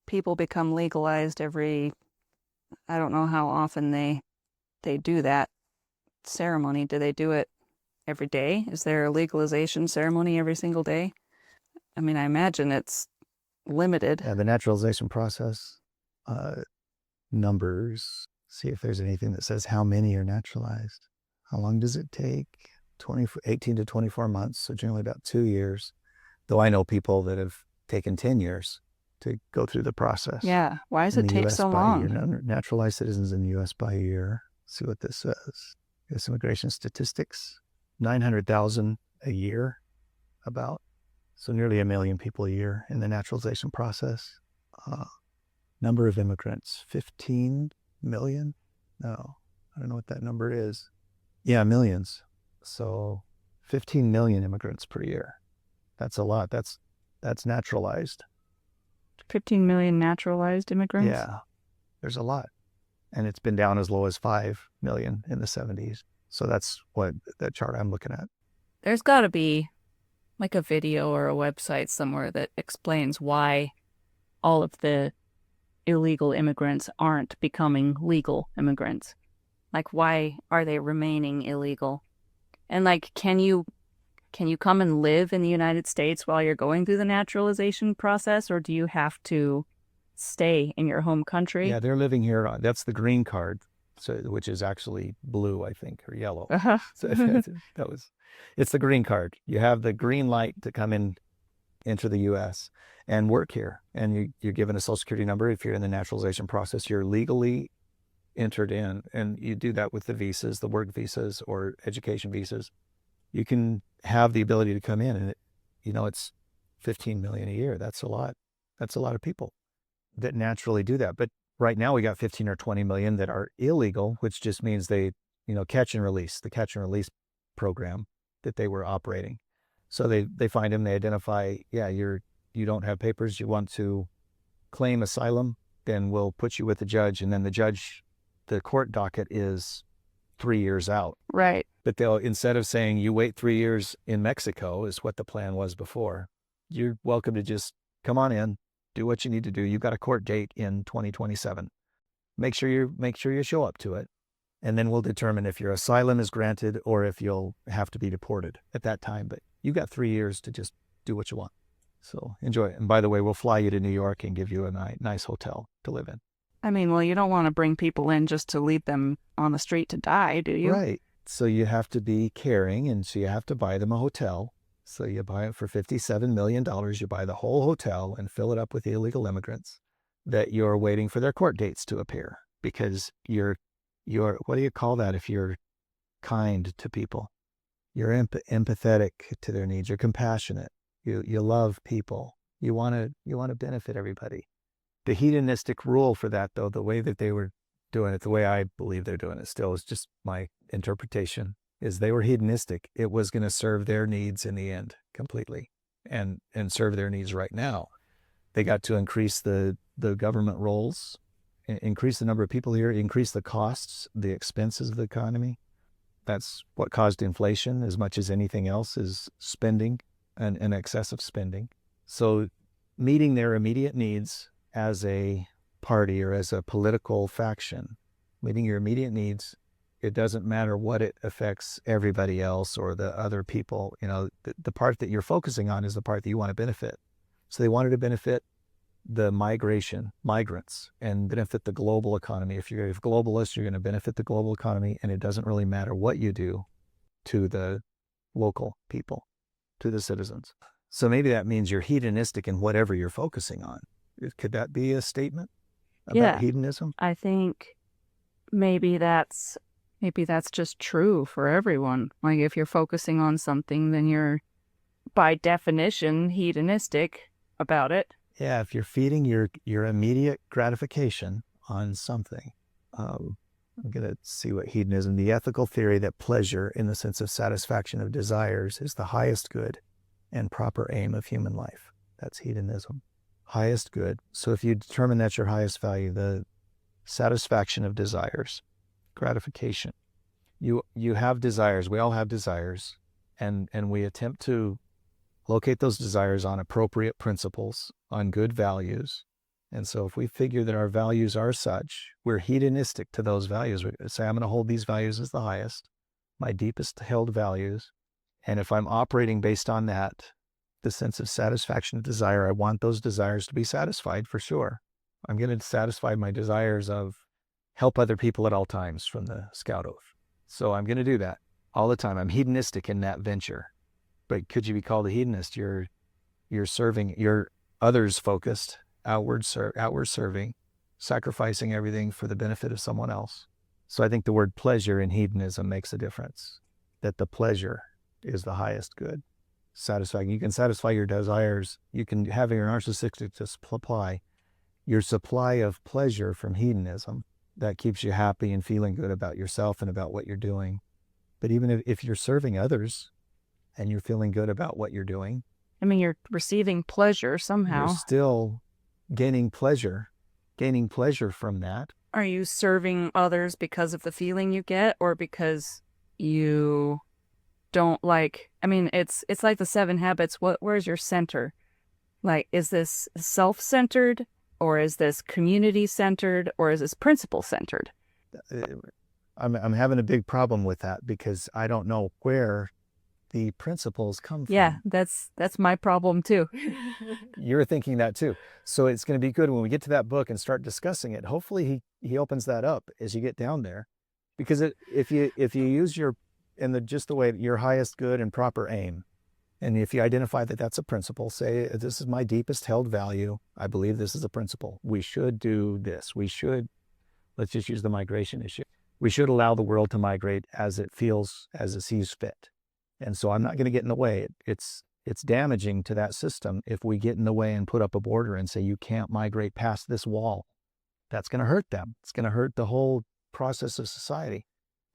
S2: people become legalized I don't know how often they do that ceremony. Do they do it every day? Is there a legalization ceremony every single day? I mean, I imagine it's limited.
S1: Yeah, the naturalization process, numbers, see if there's anything that says how many are naturalized. How long does it take? 18 to 24 months, so generally about 2 years. Though I know people that have taken 10 years to go through the process.
S2: Yeah, why does it take so long?
S1: Naturalized citizens in the U.S. by a year. Let's see what this says. U.S. immigration statistics, 900,000 a year, about. So nearly 1 million people a year in the naturalization process. Number of immigrants, 15 million? No, I don't know what that number is. Yeah, millions. So 15 million immigrants per year. That's a lot. That's naturalized.
S2: 15 million naturalized immigrants?
S1: Yeah, there's a lot. And it's been down as low as 5 million in the 70s. So that's what that chart I'm looking at.
S2: There's got to be like a video or a website somewhere that explains why all of the illegal immigrants aren't becoming legal immigrants. Like, why are they remaining illegal? And like, can you come and live in the United States while you're going through the naturalization process, or do you have to stay in your home country?
S1: Yeah, they're living here. That's the green card, so which is actually blue, I think, or yellow.
S2: Uh-huh.
S1: So it's the green card. You have the green light to come into the U.S. and work here, and you're given a Social Security number. If you're in the naturalization process, you're legally entered in, and you do that with the visas, the work visas or education visas. You can have the ability to come in, and it's 15 million a year. That's a lot. That's a lot of people that naturally do that. But right now we got 15 or 20 million that are illegal, which just means they, the catch and release program that they were operating. So they find them, they identify, you don't have papers, you want to claim asylum, then we'll put you with the judge, and then the court docket is 3 years out.
S2: Right.
S1: But they'll, instead of saying you wait 3 years in Mexico, is what the plan was before, you're welcome to just come on in, do what you need to do. You've got a court date in 2027. Make sure you show up to it. And then we'll determine if your asylum is granted or if you'll have to be deported at that time. But you've got 3 years to just do what you want. So enjoy it. And by the way, we'll fly you to New York and give you a nice hotel to live in.
S2: I mean, well, you don't want to bring people in just to leave them on the street to die, do you?
S1: Right. So you have to be caring, and so you have to buy them a hotel. So you buy it for $57 million. You buy the whole hotel and fill it up with illegal immigrants that you're waiting for their court dates to appear, because you're what do you call that if you're kind to people? You're empathetic to their needs. You're compassionate. You love people. You want to benefit everybody. The hedonistic rule for that, though, the way that they were doing it, the way I believe they're doing it still, is just my interpretation, is they were hedonistic. It was going to serve their needs in the end completely, and serve their needs right now. They got to increase the government roles, increase the number of people here, increase the costs, the expenses of the economy. That's what caused inflation as much as anything else, is spending and excessive spending. So meeting their immediate needs as a party or as a political faction, meeting your immediate needs, it doesn't matter what it affects everybody else or the other people. The part that you're focusing on is the part that you want to benefit. So they wanted to benefit the migrants, and benefit the global economy. If you're a globalist, you're going to benefit the global economy, and it doesn't really matter what you do to the local people, to the citizens. So maybe that means you're hedonistic in whatever you're focusing on. Could that be a statement about hedonism?
S2: I think maybe that's just true for everyone. Like, if you're focusing on something, then you're by definition hedonistic about it.
S1: Yeah, if you're feeding your immediate gratification on something. I'm going to see what hedonism, the ethical theory that pleasure, in the sense of satisfaction of desires, is the highest good and proper aim of human life. That's hedonism. Highest good. So if you determine that's your highest value, the satisfaction of desires, gratification. You have desires. We all have desires, and we attempt to locate those desires on appropriate principles, on good values. And so if we figure that our values are such, we're hedonistic to those values. We say, I'm going to hold these values as the highest, my deepest held values. And if I'm operating based on that, the sense of satisfaction of desire, I want those desires to be satisfied for sure. I'm going to satisfy my desires of help other people at all times from the Scout Oath. So I'm going to do that all the time. I'm hedonistic in that venture. But could you be called a hedonist? You're serving, you're others focused, outward serving, sacrificing everything for the benefit of someone else. So I think the word pleasure in hedonism makes a difference, that the pleasure is the highest good. Satisfying. You can satisfy your desires. You can have your narcissistic supply, your supply of pleasure from hedonism that keeps you happy and feeling good about yourself and about what you're doing. But even if you're serving others and you're feeling good about what you're doing,
S2: I mean, you're receiving pleasure somehow.
S1: You're still gaining pleasure from that.
S2: Are you serving others because of the feeling you get, or because you don't like, I mean, it's like the 7 habits. Where's your center? Like, is this self-centered, or is this community-centered, or is this principle-centered?
S1: I'm having a big problem with that because I don't know where the principles come from.
S2: Yeah, that's my problem too.
S1: You're thinking that too. So it's going to be good when we get to that book and start discussing it. Hopefully he opens that up as you get down there, because if you use your just the way your highest good and proper aim, and if you identify that that's a principle, say this is my deepest held value, I believe this is a principle. We should do this. Let's just use the migration issue. We should allow the world to migrate as it feels, as it sees fit. And so I'm not going to get in the way. It's damaging to that system if we get in the way and put up a border and say you can't migrate past this wall. That's going to hurt them. It's going to hurt the whole process of society.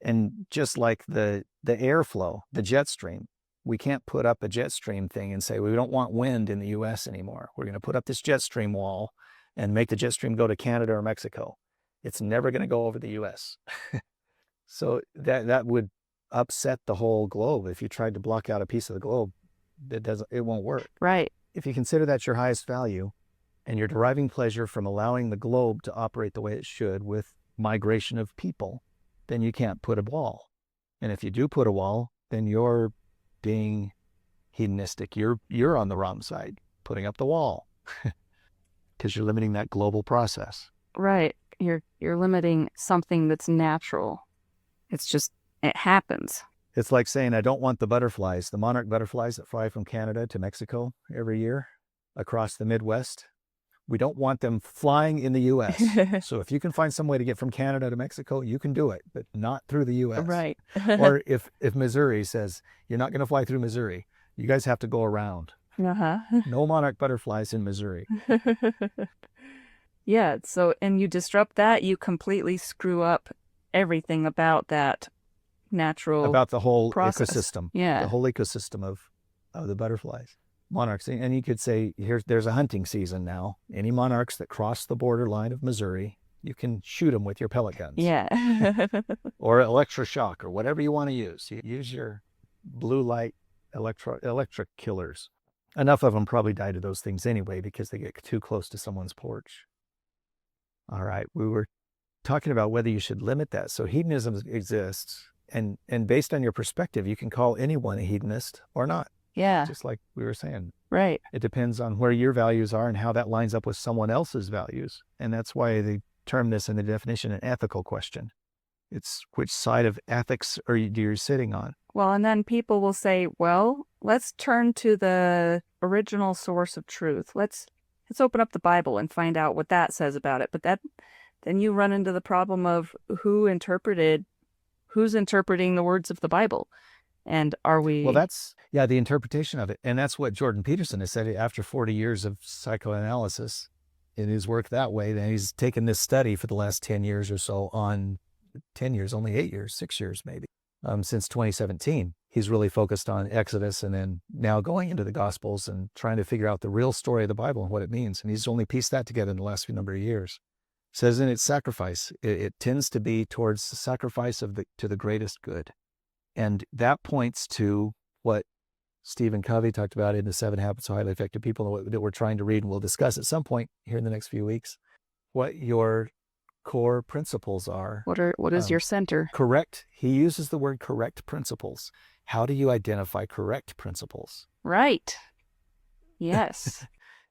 S1: And just like the airflow, the jet stream, we can't put up a jet stream thing and say we don't want wind in the U.S. anymore. We're going to put up this jet stream wall and make the jet stream go to Canada or Mexico. It's never going to go over the U.S. So that would upset the whole globe. If you tried to block out a piece of the globe, it won't work.
S2: Right.
S1: If you consider that your highest value and you're deriving pleasure from allowing the globe to operate the way it should with migration of people, then you can't put a wall. And if you do put a wall, then you're being hedonistic. You're on the wrong side, putting up the wall, because you're limiting that global process.
S2: Right. You're limiting something that's natural. It's just, it happens.
S1: It's like saying, I don't want the butterflies, the monarch butterflies that fly from Canada to Mexico every year across the Midwest. We don't want them flying in the U.S. So if you can find some way to get from Canada to Mexico, you can do it, but not through the U.S.
S2: Right.
S1: Or if Missouri says, you're not going to fly through Missouri, you guys have to go around.
S2: Uh-huh.
S1: No monarch butterflies in Missouri.
S2: Yeah, so, and you disrupt that, you completely screw up everything about that natural
S1: about the whole
S2: process.
S1: Ecosystem.
S2: Yeah.
S1: The whole ecosystem of the butterflies. Monarchs. And you could say, there's a hunting season now. Any monarchs that cross the borderline of Missouri, you can shoot them with your pellet guns.
S2: Yeah.
S1: Or electroshock, or whatever you want to use. You use your blue light electric killers. Enough of them probably die to those things anyway because they get too close to someone's porch. All right, we were talking about whether you should limit that. So hedonism exists, and based on your perspective, you can call anyone a hedonist or not.
S2: Yeah.
S1: Just like we were saying.
S2: Right.
S1: It depends on where your values are and how that lines up with someone else's values. And that's why they term this in the definition an ethical question. It's which side of ethics are you sitting on?
S2: Well, and then people will say, well, let's turn to the original source of truth. Let's open up the Bible and find out what that says about it. But then you run into the problem of who's interpreting the words of the Bible. And are we...
S1: Well, that's, the interpretation of it. And that's what Jordan Peterson has said after 40 years of psychoanalysis in his work that way. Then he's taken this study for the last 10 years or so on 10 years, only 8 years, 6 years maybe, since 2017. He's really focused on Exodus and then now going into the Gospels and trying to figure out the real story of the Bible and what it means. And he's only pieced that together in the last few number of years. Says in its sacrifice, it tends to be towards the sacrifice to the greatest good. And that points to what Stephen Covey talked about in the 7 Habits of Highly Effective People that we're trying to read, and we'll discuss at some point here in the next few weeks, what your core principles are.
S2: What is your center?
S1: Correct. He uses the word correct principles. How do you identify correct principles?
S2: Right. Yes.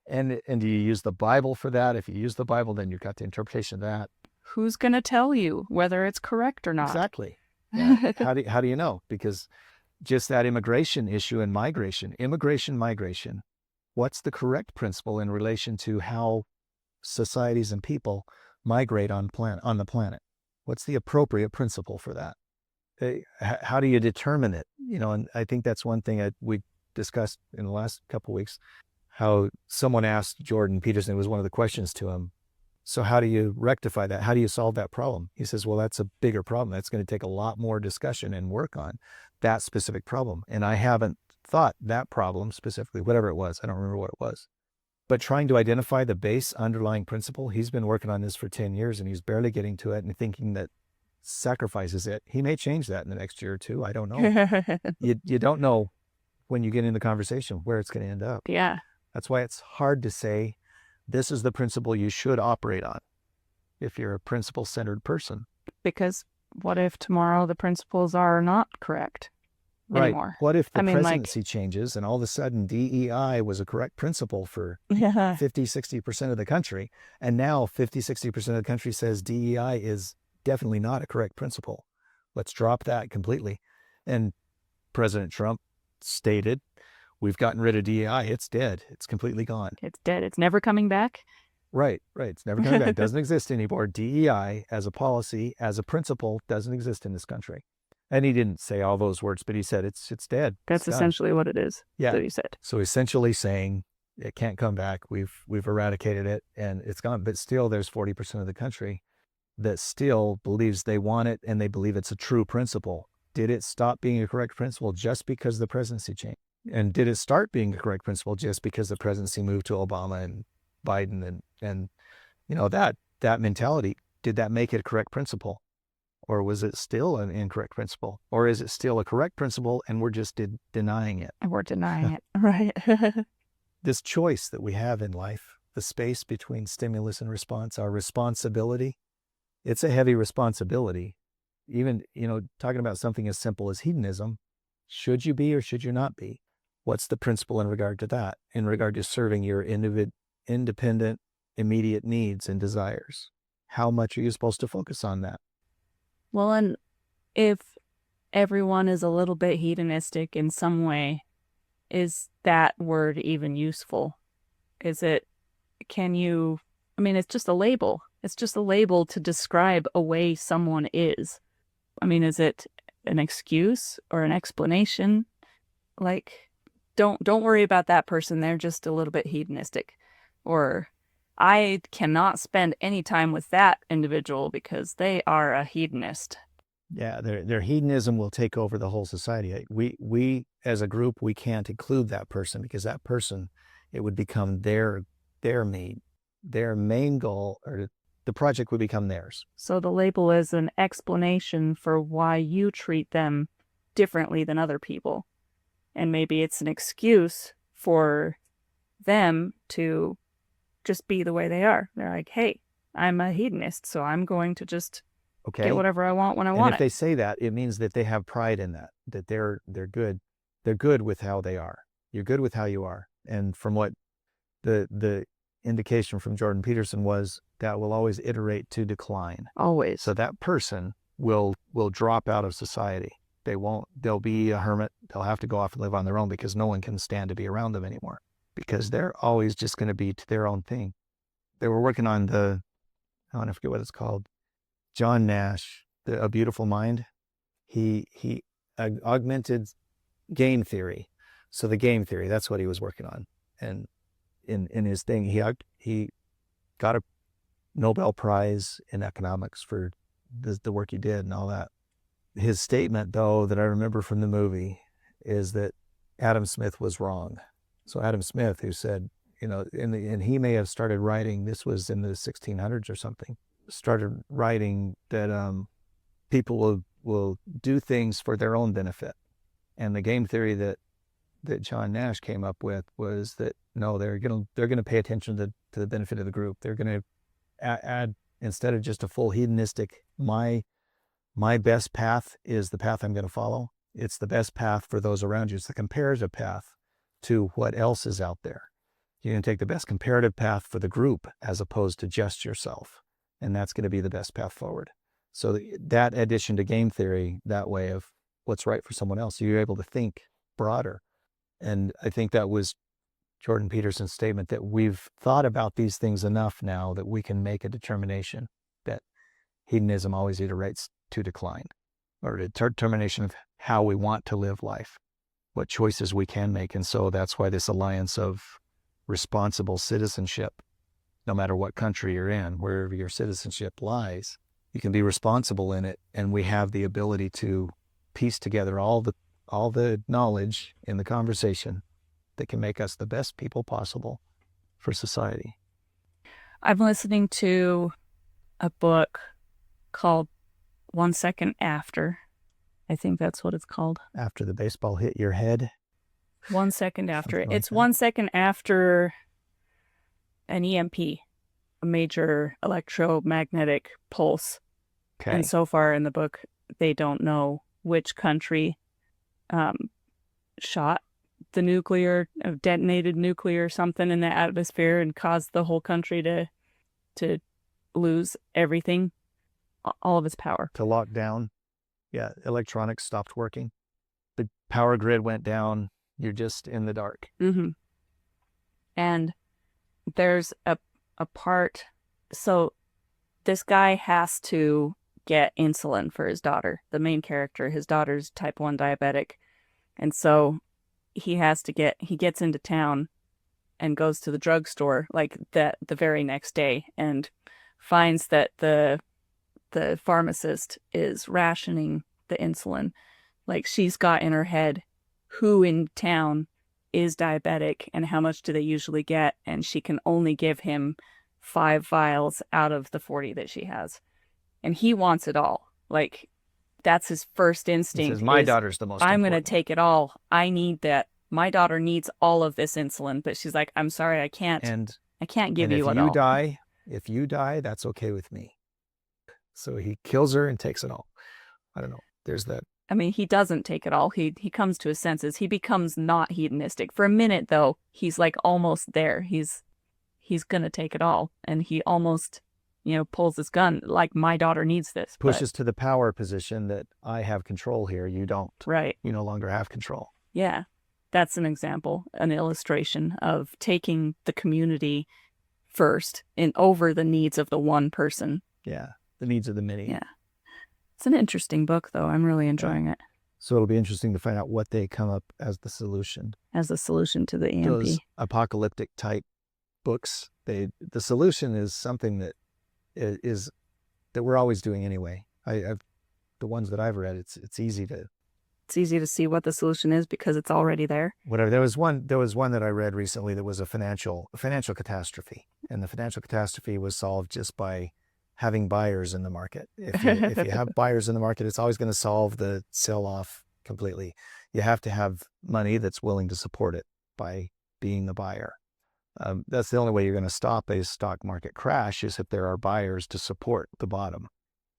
S1: And do you use the Bible for that? If you use the Bible, then you've got the interpretation of that.
S2: Who's going to tell you whether it's correct or not?
S1: Exactly. Yeah. How do you know? Because just that immigration issue and migration, what's the correct principle in relation to how societies and people migrate on the planet? What's the appropriate principle for that? How do you determine it? And I think that's one thing we discussed in the last couple of weeks, how someone asked Jordan Peterson, it was one of the questions to him, so how do you rectify that? How do you solve that problem? He says, well, that's a bigger problem. That's going to take a lot more discussion and work on that specific problem. And I haven't thought that problem specifically, whatever it was, I don't remember what it was. But trying to identify the base underlying principle, he's been working on this for 10 years and he's barely getting to it and thinking that sacrifices it. He may change that in the next year or two. I don't know. You don't know when you get in the conversation where it's going to end up.
S2: Yeah.
S1: That's why it's hard to say this is the principle you should operate on if you're a principle-centered person.
S2: Because what if tomorrow the principles are not correct anymore?
S1: What if the
S2: I mean,
S1: presidency changes and all of a sudden DEI was a correct principle for
S2: yeah,
S1: 50, 60% of the country, and now 50, 60% of the country says DEI is definitely not a correct principle. Let's drop that completely. And President Trump stated, we've gotten rid of DEI. It's dead. It's completely gone.
S2: it's dead. It's never coming back.
S1: Right. It's never coming back. It doesn't exist anymore. DEI as a policy, as a principle, doesn't exist in this country. And he didn't say all those words, but he said it's dead.
S2: That's essentially what it is.
S1: Yeah.
S2: That he said.
S1: So essentially saying it can't come back. We've eradicated it and it's gone. But still, there's 40% of the country that still believes they want it and they believe it's a true principle. Did it stop being a correct principle just because the presidency changed? And did it start being a correct principle just because the presidency moved to Obama and Biden and that mentality? Did that make it a correct principle? Or was it still an incorrect principle? Or is it still a correct principle and we're just denying it?
S2: And we're denying it, right?
S1: This choice that we have in life, the space between stimulus and response, our responsibility, it's a heavy responsibility. Even, talking about something as simple as hedonism, should you be or should you not be? What's the principle in regard to that? In regard to serving your independent, immediate needs and desires? How much are you supposed to focus on that?
S2: Well, and if everyone is a little bit hedonistic in some way, is that word even useful? It's just a label. It's just a label to describe a way someone is. I mean, is it an excuse or an explanation? Like, don't worry about that person. They're just a little bit hedonistic. Or I cannot spend any time with that individual because they are a hedonist.
S1: Yeah, their hedonism will take over the whole society. We as a group, we can't include that person because that person, it would become their main goal, or the project would become theirs.
S2: So the label is an explanation for why you treat them differently than other people. And maybe it's an excuse for them to just be the way they are. They're like, hey, I'm a hedonist, so I'm going to just get whatever I want when I want it.
S1: And if they say that, it means that they have pride in that they're good. They're good with how they are. You're good with how you are. And from what the indication from Jordan Peterson was, that will always iterate to decline.
S2: Always.
S1: So that person will drop out of society. They'll be a hermit. They'll have to go off and live on their own because no one can stand to be around them anymore, because they're always just going to be to their own thing. They were working on I forget what it's called, John Nash, A Beautiful Mind. He augmented game theory. So the game theory, that's what he was working on. And in his thing, he got a Nobel Prize in economics for the work he did and all that. His statement, though, that I remember from the movie is that Adam Smith was wrong. So Adam Smith, who said, and he may have started writing, this was in the 1600s or something, started writing that people will do things for their own benefit. And the game theory that John Nash came up with was that no, they're gonna pay attention to the benefit of the group. They're gonna add, instead of just a full hedonistic, my best path is the path I'm gonna follow. It's the best path for those around you. It's the comparative path to what else is out there. You're gonna take the best comparative path for the group as opposed to just yourself. And that's gonna be the best path forward. So that addition to game theory, that way of what's right for someone else, you're able to think broader. And I think that was Jordan Peterson's statement, that we've thought about these things enough now that we can make a determination that hedonism always iterates to decline, or a determination of how we want to live life, what choices we can make. And so that's why this alliance of responsible citizenship, no matter what country you're in, wherever your citizenship lies, you can be responsible in it. And we have the ability to piece together all the knowledge in the conversation that can make us the best people possible for society.
S2: I'm listening to a book called 1 second after. I think that's what it's called.
S1: After the baseball hit your head.
S2: 1 second after.
S1: Something like
S2: It's
S1: that.
S2: 1 second after an EMP, a major electromagnetic pulse.
S1: Okay.
S2: And so far in the book, they don't know which country shot the nuclear, detonated nuclear something in the atmosphere and caused the whole country to lose everything, all of its power.
S1: To lock down. Yeah, electronics stopped working. The power grid went down. You're just in the dark.
S2: Mm-hmm. And there's a part, so this guy has to get insulin for his daughter. The main character, his daughter's type 1 diabetic. And so he gets into town and goes to the drugstore like the very next day and finds that the pharmacist is rationing the insulin. Like, she's got in her head who in town is diabetic and how much do they usually get, and she can only give him 5 vials out of the 40 that she has. And he wants it all. Like, that's his first instinct.
S1: He says, my daughter's the most
S2: I'm
S1: important.
S2: going to take it all. I need that. My daughter needs all of this insulin. But she's like, I'm sorry, I can't give you it all.
S1: If you die, that's okay with me. So he kills her and takes it all. I don't know. There's that.
S2: I mean, he doesn't take it all. He comes to his senses. He becomes not hedonistic. For a minute, though, he's like almost there. He's going to take it all. And he almost, pulls his gun. Like, my daughter needs this.
S1: Pushes to the power position that I have control here. You don't.
S2: Right.
S1: You no longer have control.
S2: Yeah. That's an example, an illustration of taking the community first and over the needs of the one person.
S1: Yeah. The needs of the many.
S2: Yeah. It's an interesting book, though. I'm really enjoying it.
S1: So it'll be interesting to find out what they come up as the solution.
S2: As the solution to the EMP.
S1: Those apocalyptic type books, the solution is something that we're always doing anyway. The ones that I've read, it's easy to
S2: see what the solution is because it's already there.
S1: Whatever. There was one that I read recently that was a financial catastrophe, and the financial catastrophe was solved just by having buyers in the market. If you have buyers in the market, it's always going to solve the sell-off completely. You have to have money that's willing to support it by being the buyer. That's the only way you're going to stop a stock market crash, is if there are buyers to support the bottom.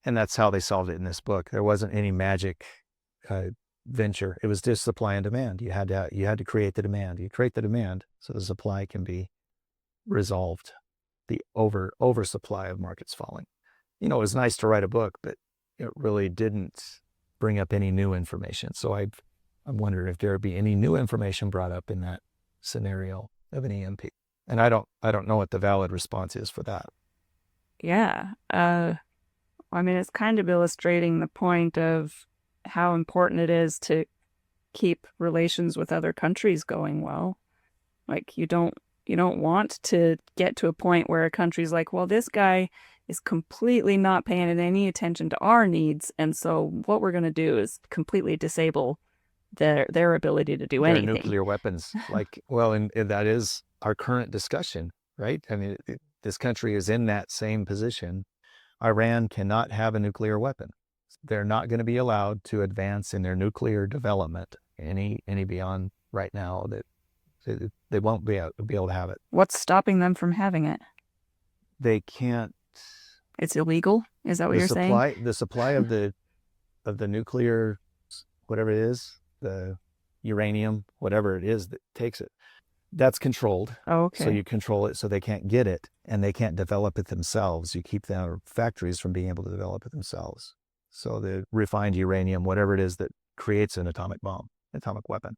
S1: And that's how they solved it in this book. There wasn't any magic venture. It was just supply and demand. You had to create the demand. You create the demand so the supply can be resolved. The oversupply of markets falling. It was nice to write a book, but it really didn't bring up any new information. So I'm wondering if there would be any new information brought up in that scenario of an EMP. And I don't know what the valid response is for that.
S2: Yeah. I mean, it's kind of illustrating the point of how important it is to keep relations with other countries going well. Like, you don't want to get to a point where a country's like, well, this guy is completely not paying any attention to our needs, and so what we're going to do is completely disable their ability to do anything.
S1: Their nuclear weapons. And that is our current discussion, right? I mean, this country is in that same position. Iran cannot have a nuclear weapon. They're not going to be allowed to advance in their nuclear development any beyond right now. That they won't be able to have it.
S2: What's stopping them from having it?
S1: They can't.
S2: It's illegal? Is that what you're saying?
S1: The supply of the nuclear, whatever it is, the uranium, whatever it is that takes it, that's controlled.
S2: Oh, okay.
S1: So you control it so they can't get it, and they can't develop it themselves. You keep their factories from being able to develop it themselves. So the refined uranium, whatever it is that creates an atomic bomb, atomic weapon.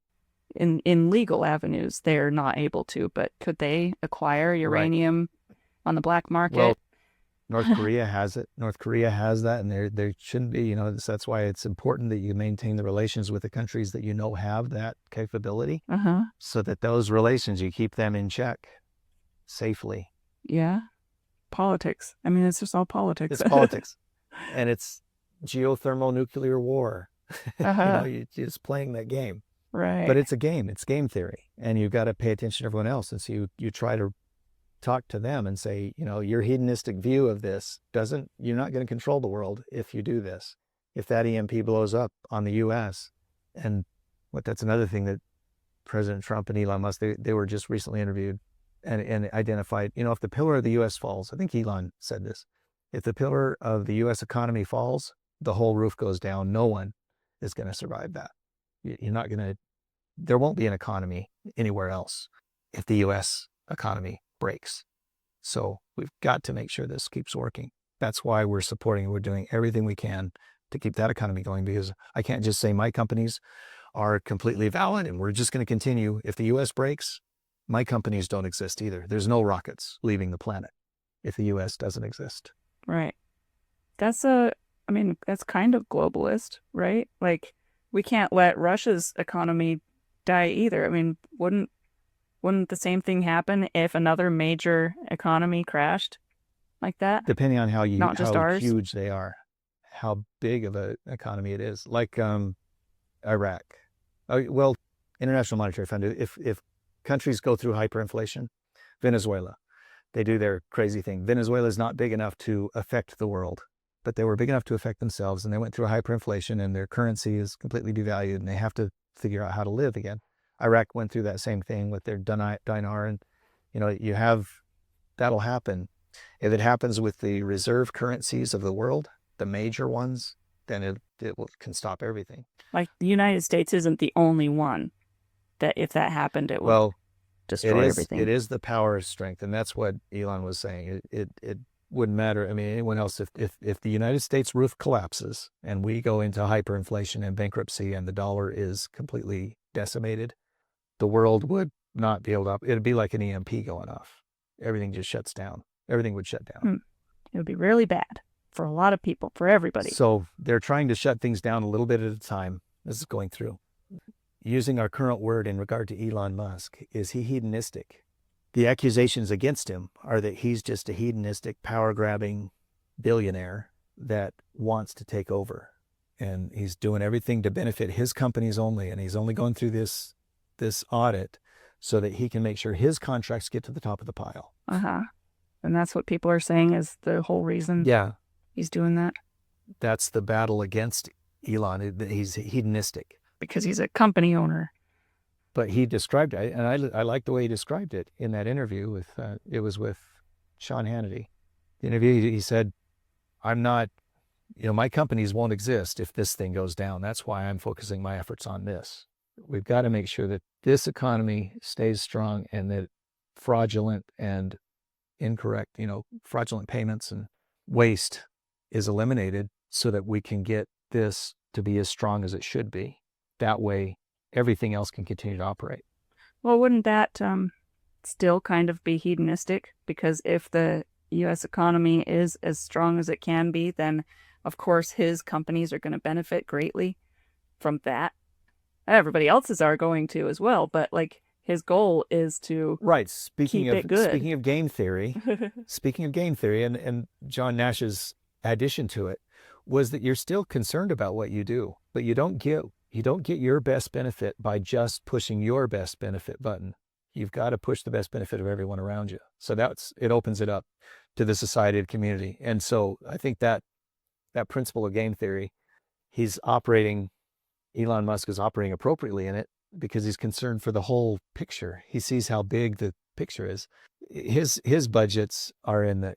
S2: In legal avenues, they're not able to, but could they acquire uranium on the black market?
S1: Well, North Korea has it. North Korea has that, and there shouldn't be, that's why it's important that you maintain the relations with the countries that have that capability, so that those relations, you keep them in check safely.
S2: Yeah. Politics. I mean, it's just all politics.
S1: It's politics. And it's geothermal nuclear war. You're just playing that game.
S2: Right.
S1: But it's a game. It's game theory. And you've got to pay attention to everyone else. And so you try to talk to them and say, your hedonistic view of this you're not going to control the world if you do this. if that EMP blows up on the U.S., and that's another thing that President Trump and Elon Musk, they were just recently interviewed and identified, if the pillar of the U.S. falls, I think Elon said this, if the pillar of the U.S. economy falls, the whole roof goes down. No one is going to survive that. You're not going to, there won't be an economy anywhere else if the U.S. economy breaks. So we've got to make sure this keeps working. That's why we're supporting, we're doing everything we can to keep that economy going, because I can't just say my companies are completely valid and we're just going to continue. If the U.S. breaks, my companies don't exist either. There's no rockets leaving the planet if the U.S. doesn't exist.
S2: Right. That's kind of globalist, right? Like, we can't let Russia's economy die either. I mean, wouldn't the same thing happen if another major economy crashed like that?
S1: Depending on how
S2: Not just ours?
S1: huge they are, how big of an economy it is. Like Iraq. Well, International Monetary Fund, if countries go through hyperinflation, Venezuela, they do their crazy thing. Venezuela is not big enough to affect the world, but they were big enough to affect themselves, and they went through hyperinflation, and their currency is completely devalued, and they have to figure out how to live again. Iraq went through that same thing with their dinar, and that'll happen. If it happens with the reserve currencies of the world, the major ones, then it can stop everything.
S2: Like, the United States isn't the only one that if that happened, it would destroy everything.
S1: It is the power of strength, and that's what Elon was saying. It wouldn't matter. I mean, anyone else, if the United States roof collapses and we go into hyperinflation and bankruptcy and the dollar is completely decimated, the world would not be able to, it'd be like an EMP going off. Everything just shuts down. Everything would shut down.
S2: It would be really bad for a lot of people, for everybody.
S1: So they're trying to shut things down a little bit at a time. This is going through. Using our current word in regard to Elon Musk, is he hedonistic? The accusations against him are that he's just a hedonistic, power-grabbing billionaire that wants to take over. And he's doing everything to benefit his companies only. And he's only going through this audit so that he can make sure his contracts get to the top of the pile.
S2: And that's what people are saying is the whole reason he's doing that.
S1: That's the battle against Elon. He's hedonistic.
S2: Because he's a company owner.
S1: But he described it, and I like the way he described it in that interview it was with Sean Hannity. The interview, he said, I'm not, my companies won't exist if this thing goes down. That's why I'm focusing my efforts on this. We've got to make sure that this economy stays strong and that fraudulent and incorrect, fraudulent payments and waste is eliminated so that we can get this to be as strong as it should be. That way, everything else can continue to operate.
S2: Well, wouldn't that still kind of be hedonistic? Because if the U.S. economy is as strong as it can be, then, of course, his companies are going to benefit greatly from that. Everybody else's are going to as well, but, like, his goal is to keep it good.
S1: Speaking of game theory, and John Nash's addition to it was that you're still concerned about what you do, but you don't get your best benefit by just pushing your best benefit button. You've got to push the best benefit of everyone around you. So it opens it up to the society and community. And so I think that principle of game theory, Elon Musk is operating appropriately in it because he's concerned for the whole picture. He sees how big the picture is. His budgets are in the,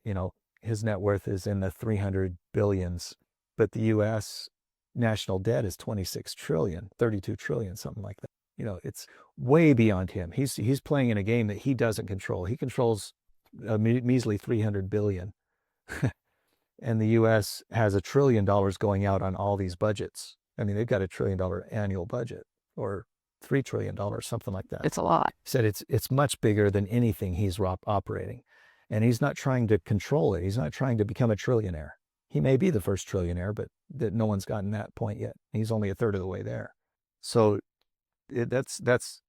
S1: his net worth is in the 300 billions, but the U.S. national debt is 26 trillion, 32 trillion, something like that. It's way beyond him. He's playing in a game that he doesn't control. He controls a measly 300 billion. And the U.S. has $1 trillion going out on all these budgets. I mean, they've got $1 trillion annual budget, or $3 trillion, something like that.
S2: It's a lot.
S1: He said it's much bigger than anything he's operating. And he's not trying to control it. He's not trying to become a trillionaire. He may be the first trillionaire, but that no one's gotten that point yet. He's only a third of the way there. So that's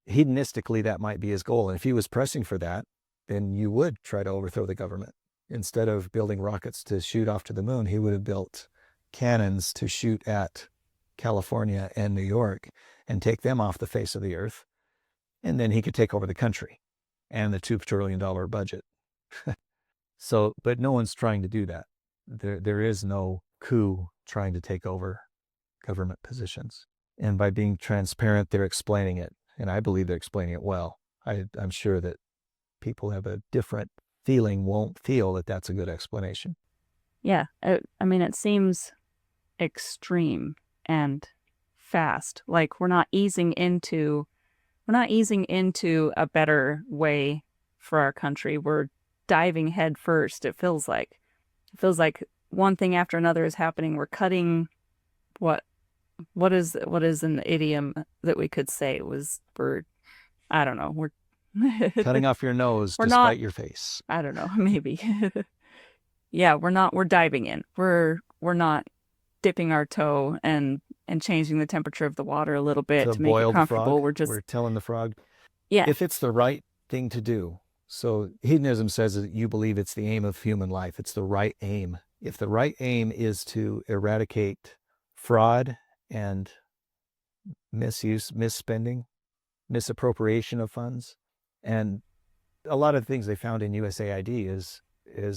S1: hedonistically, that might be his goal. And if he was pressing for that, then you would try to overthrow the government. Instead of building rockets to shoot off to the moon, he would have built cannons to shoot at California and New York and take them off the face of the earth. And then he could take over the country and the $2 trillion budget. But no one's trying to do that. There is no coup trying to take over government positions. And by being transparent, they're explaining it. And I believe they're explaining it well. I'm sure that people have a different feeling won't feel that that's a good explanation.
S2: Yeah. I mean, it seems extreme and fast. Like we're not easing into a better way for our country. We're diving head first. It feels like one thing after another is happening. We're cutting what is an idiom that we could say I don't know. We're
S1: Cutting off your nose
S2: We're
S1: to
S2: not-
S1: spite your face.
S2: I don't know, maybe. Yeah, we're diving in. We're not dipping our toe and changing the temperature of the water a little bit to make it
S1: boil the
S2: comfortable.
S1: frog.
S2: We're
S1: telling the frog.
S2: yeah.
S1: If it's the right thing to do. So hedonism says that you believe it's the aim of human life. It's the right aim. If the right aim is to eradicate fraud and misuse, misspending, misappropriation of funds, and a lot of things they found in USAID is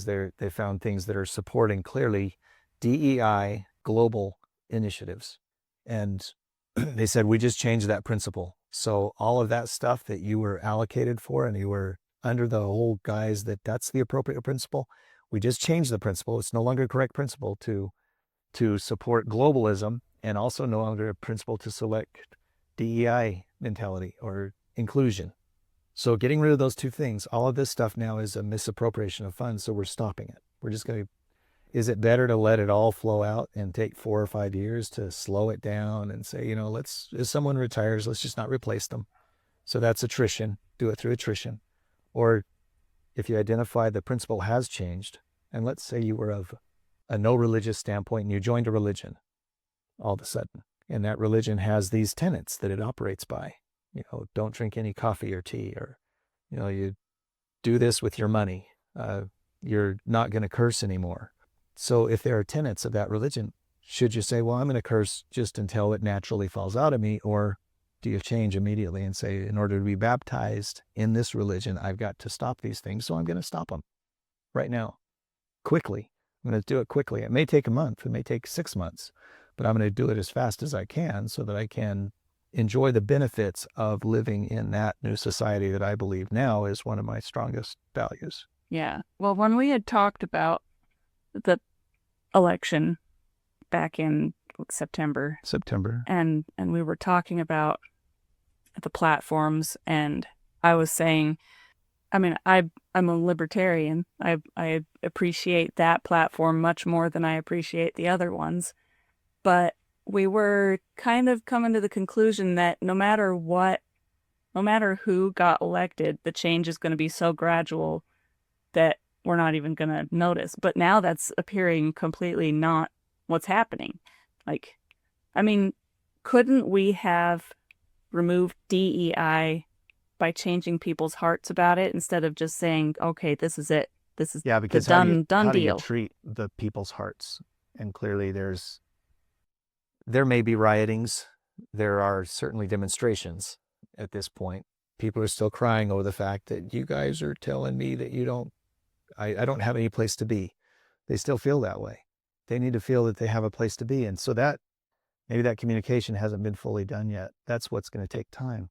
S1: they found things that are supporting clearly DEI global initiatives. And they said, we just changed that principle. So all of that stuff that you were allocated for and you were under the whole guise that that's the appropriate principle, we just changed the principle. It's no longer a correct principle to support globalism, and also no longer a principle to select DEI mentality or inclusion. So getting rid of those two things, all of this stuff now is a misappropriation of funds. So we're stopping it. We're just going to, is it better to let it all flow out and take 4 or 5 years to slow it down and say, if someone retires, let's just not replace them. So that's attrition, do it through attrition. Or if you identify the principle has changed, and let's say you were of a no religious standpoint and you joined a religion all of a sudden, and that religion has these tenets that it operates by. Don't drink any coffee or tea, or, you do this with your money. You're not going to curse anymore. So if there are tenets of that religion, should you say, well, I'm going to curse just until it naturally falls out of me? Or do you change immediately and say, in order to be baptized in this religion, I've got to stop these things. So I'm going to stop them right now, quickly. I'm going to do it quickly. It may take a month. It may take 6 months, but I'm going to do it as fast as I can so that I can enjoy the benefits of living in that new society that I believe now is one of my strongest values.
S2: Yeah. Well, when we had talked about the election back in September, and we were talking about the platforms, and I was saying, I mean, I'm a libertarian. I appreciate that platform much more than I appreciate the other ones, but we were kind of coming to the conclusion that no matter who got elected, the change is going to be so gradual that we're not even going to notice. But now that's appearing completely not what's happening. Like, I mean, couldn't we have removed DEI by changing people's hearts about it instead of just saying, okay, this is it. This is
S1: because
S2: the done
S1: how
S2: deal.
S1: do you treat the people's hearts? And clearly there may be riotings. There are certainly demonstrations at this point. People are still crying over the fact that you guys are telling me that I don't have any place to be. They still feel that way. They need to feel that they have a place to be. And so that maybe that communication hasn't been fully done yet. That's what's going to take time.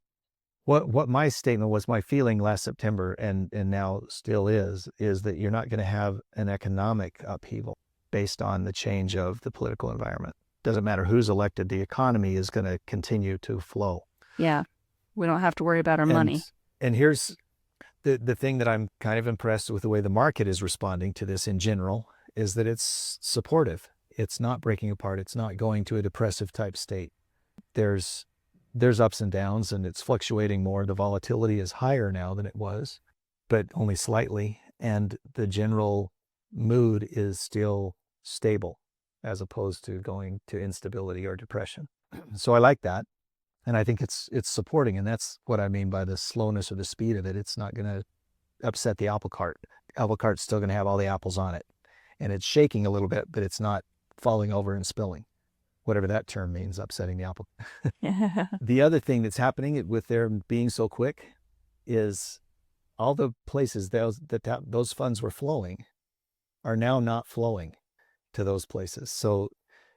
S1: What my statement was, my feeling last September and now still is that you're not going to have an economic upheaval based on the change of the political environment. Doesn't matter who's elected, the economy is going to continue to flow.
S2: Yeah. We don't have to worry about our money.
S1: And here's the thing that I'm kind of impressed with the way the market is responding to this in general is that it's supportive. It's not breaking apart. It's not going to a depressive type state. There's ups and downs, and it's fluctuating more. The volatility is higher now than it was, but only slightly. And the general mood is still stable as opposed to going to instability or depression. So I like that. And I think it's supporting. And that's what I mean by the slowness or the speed of it. It's not going to upset the apple cart. The apple cart's still going to have all the apples on it. And it's shaking a little bit, but it's not falling over and spilling. Whatever that term means, upsetting the apple.
S2: Yeah.
S1: The other thing that's happening with their being so quick is all the places those funds were flowing are now not flowing to those places. So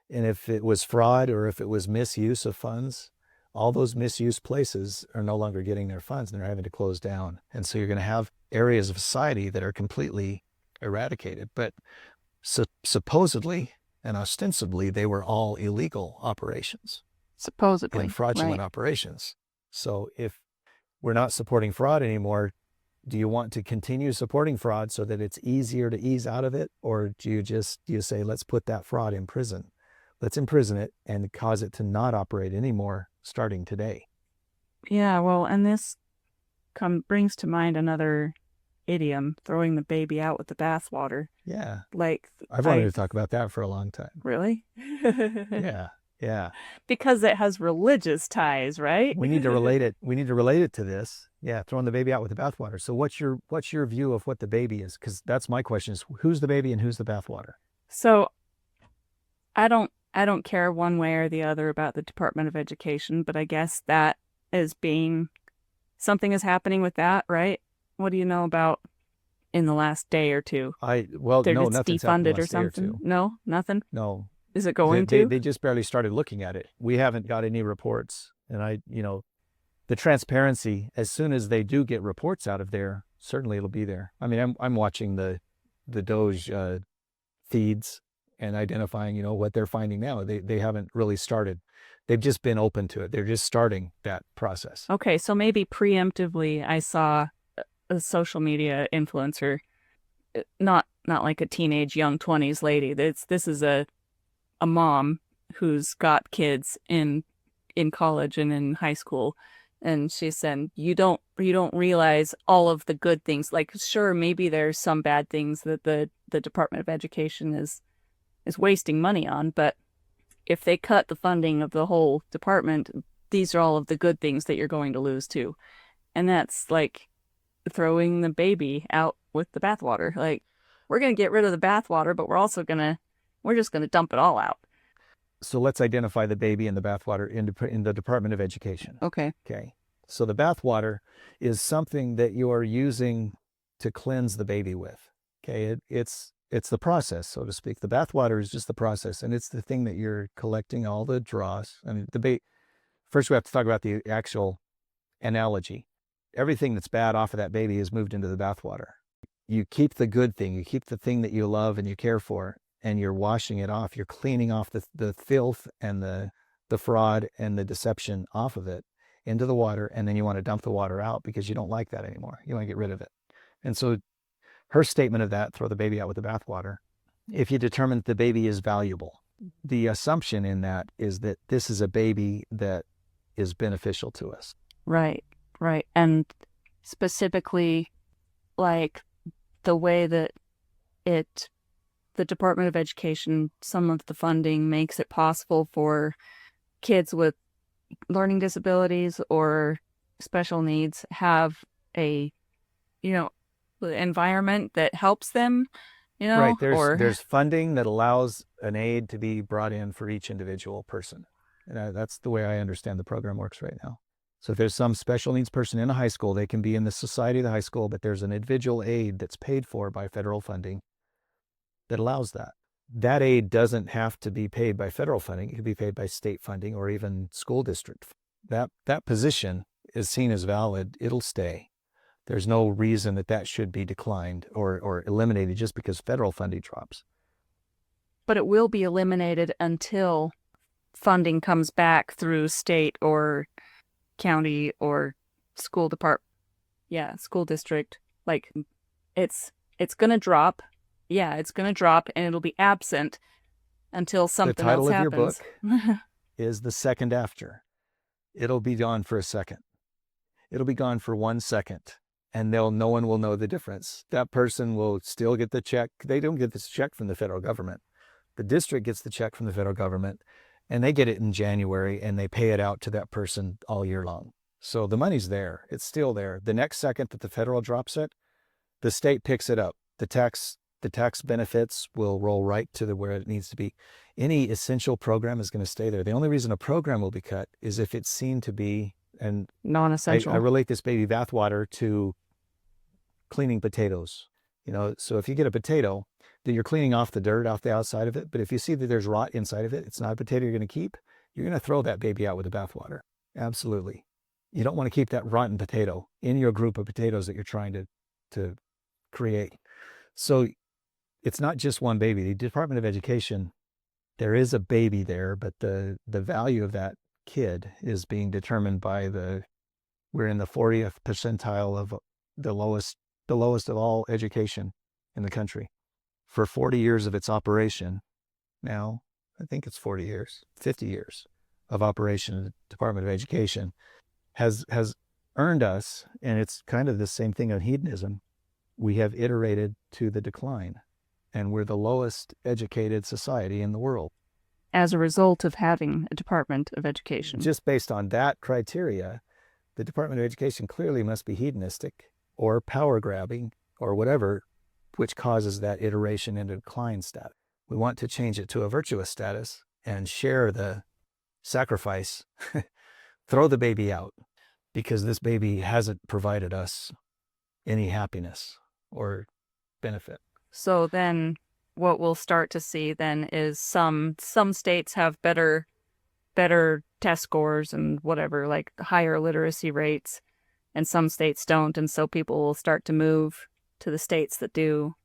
S1: And if it was fraud or if it was misuse of funds, all those misuse places are no longer getting their funds and they're having to close down. And so you're going to have areas of society that are completely eradicated. But supposedly and ostensibly, they were all illegal operations.
S2: Supposedly.
S1: And fraudulent operations. So if we're not supporting fraud anymore, do you want to continue supporting fraud so that it's easier to ease out of it? Or do you say, let's put that fraud in prison? Let's imprison it and cause it to not operate anymore starting today.
S2: Yeah, well, and this brings to mind another idiom, throwing the baby out with the bathwater.
S1: Yeah.
S2: Like
S1: I've wanted to talk about that for a long time.
S2: Really?
S1: Yeah.
S2: Because it has religious ties, right?
S1: We need to relate it. We need to relate it to this. Yeah, throwing the baby out with the bathwater. So what's your view of what the baby is? Because that's my question: is who's the baby and who's the bathwater?
S2: So I don't care one way or the other about the Department of Education, but I guess that is being something is happening with that, right? What do you know about in the last day or two?
S1: No, nothing's
S2: defunded or something. No, nothing.
S1: No.
S2: Is it going to?
S1: They just barely started looking at it. We haven't got any reports, and the transparency. As soon as they do get reports out of there, certainly it'll be there. I mean, I'm watching the Doge feeds and identifying, what they're finding now. They haven't really started. They've just been open to it. They're just starting that process.
S2: Okay, so maybe preemptively, I saw a social media influencer, not like a teenage young 20s lady. This is a mom who's got kids in college and in high school, and she said, you don't realize all of the good things. Like, sure, maybe there's some bad things that the Department of Education is wasting money on, but if they cut the funding of the whole department, these are all of the good things that you're going to lose too. And that's like throwing the baby out with the bathwater. Like, we're going to get rid of the bathwater, but we're just going to dump it all out.
S1: So let's identify the baby in the bathwater in the Department of Education.
S2: Okay.
S1: So the bathwater is something that you are using to cleanse the baby with. Okay. It's the process, so to speak. The bathwater is just the process, and it's the thing that you're collecting all the dross. I mean, first we have to talk about the actual analogy. Everything that's bad off of that baby is moved into the bathwater. You keep the good thing, you keep the thing that you love and you care for, and you're washing it off. You're cleaning off the filth and the fraud and the deception off of it into the water, and then you want to dump the water out because you don't like that anymore. You want to get rid of it. And so her statement of that, throw the baby out with the bathwater, if you determine that the baby is valuable, the assumption in that is that this is a baby that is beneficial to us.
S2: Right. And specifically, like the way that the Department of Education, some of the funding makes it possible for kids with learning disabilities or special needs have a, environment that helps them,
S1: Right. There's funding that allows an aid to be brought in for each individual person. And that's the way I understand the program works right now. So if there's some special needs person in a high school, they can be in the society of the high school, but there's an individual aid that's paid for by federal funding that allows that. That aid doesn't have to be paid by federal funding. It could be paid by state funding or even school district. That position is seen as valid. It'll stay. There's no reason that should be declined or eliminated just because federal funding drops.
S2: But it will be eliminated until funding comes back through state or county or school department. Yeah, school district. Like, it's going to drop. Yeah, it's going to drop, and it'll be absent until something else happens.
S1: The title of your book is The Second After. It'll be gone for a second. It'll be gone for 1 second, and no one will know the difference. That person will still get the check. They don't get this check from the federal government. The district gets the check from the federal government, and they get it in January, and they pay it out to that person all year long. So the money's there. It's still there. The next second that the federal drops it, the state picks it up. The tax benefits will roll right to where it needs to be. Any essential program is going to stay there. The only reason a program will be cut is if it's seen to be
S2: non-essential.
S1: I relate this baby bathwater to cleaning potatoes. So if you get a potato, that you're cleaning off the dirt off the outside of it. But if you see that there's rot inside of it, it's not a potato you're going to keep. You're going to throw that baby out with the bathwater. Absolutely. You don't want to keep that rotten potato in your group of potatoes that you're trying to create. So it's not just one baby. The Department of Education, there is a baby there, but the value of that kid is being determined by we're in the 40th percentile of the lowest of all education in the country. For 40 years of its operation, now I think it's 40 years, 50 years of operation, the Department of Education has earned us, and it's kind of the same thing on hedonism. We have iterated to the decline, and we're the lowest educated society in the world.
S2: As a result of having a Department of Education.
S1: Just based on that criteria, the Department of Education clearly must be hedonistic or power grabbing or whatever, which causes that iteration into decline status. We want to change it to a virtuous status and share the sacrifice, throw the baby out, because this baby hasn't provided us any happiness or benefit.
S2: So then what we'll start to see then is some states have better test scores and whatever, like higher literacy rates, and some states don't, and so people will start to move to the states that do.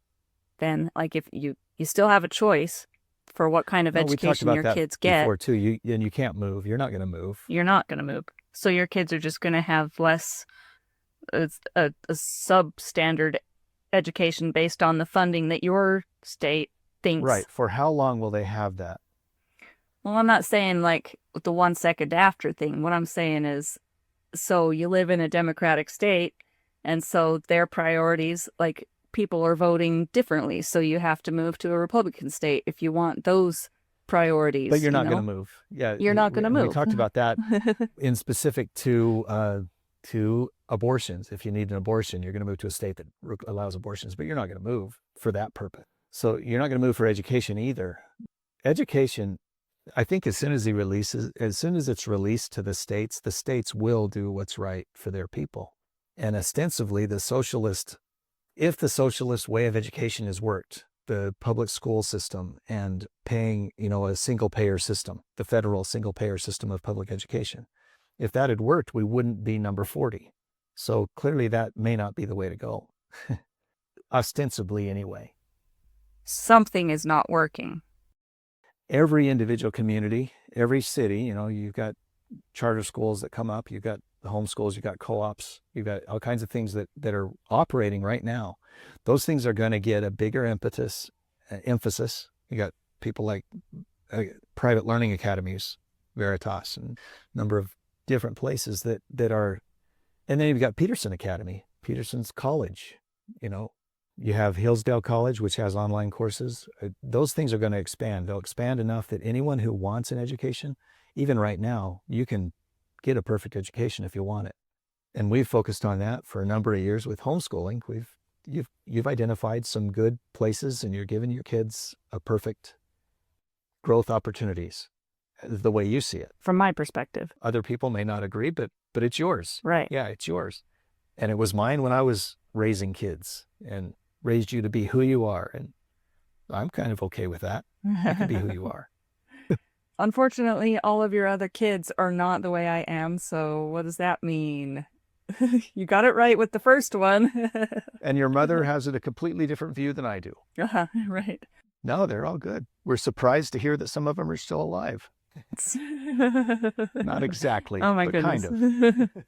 S2: Then, like, if you still have a choice for what kind of education your kids get.
S1: Before too, you can't move. You're not going to move.
S2: You're not going to move. So your kids are just going to have less a substandard education based on the funding that your state thinks.
S1: Right. For how long will they have that?
S2: Well, I'm not saying like the 1 second after thing. What I'm saying is, so you live in a democratic state, and so their priorities, like, people are voting differently. So you have to move to a Republican state if you want those priorities.
S1: But you're not going to move. Yeah,
S2: you're not going to move.
S1: We talked about that in specific to abortions. If you need an abortion, you're going to move to a state that allows abortions, but you're not going to move for that purpose. So you're not going to move for education either. Education, I think as soon as it's released to the states will do what's right for their people. And ostensibly if the socialist way of education has worked, the public school system and paying, a single payer system, the federal single payer system of public education, if that had worked, we wouldn't be number 40. So clearly that may not be the way to go. Ostensibly anyway.
S2: Something is not working.
S1: Every individual community, every city, you've got charter schools that come up, you've got the homeschools, you've got co-ops, you've got all kinds of things that are operating right now. Those things are going to get a bigger emphasis. You got people like private learning academies, Veritas, and a number of different places that are, and then you've got Peterson Academy, Peterson's College, you have Hillsdale College, which has online courses. Those things are going to expand. They'll expand enough that anyone who wants an education, even right now, you can get a perfect education if you want it. And we've focused on that for a number of years with homeschooling. You've identified some good places, and you're giving your kids a perfect growth opportunities, the way you see it.
S2: From my perspective.
S1: Other people may not agree, but it's yours.
S2: Right.
S1: Yeah, it's yours. And it was mine when I was raising kids and raised you to be who you are. And I'm kind of okay with that. You can be who you are.
S2: Unfortunately, all of your other kids are not the way I am. So what does that mean? You got it right with the first one.
S1: And your mother has a completely different view than I do.
S2: Right.
S1: No, they're all good. We're surprised to hear that some of them are still alive. Not exactly.
S2: Oh my goodness.
S1: Kind of.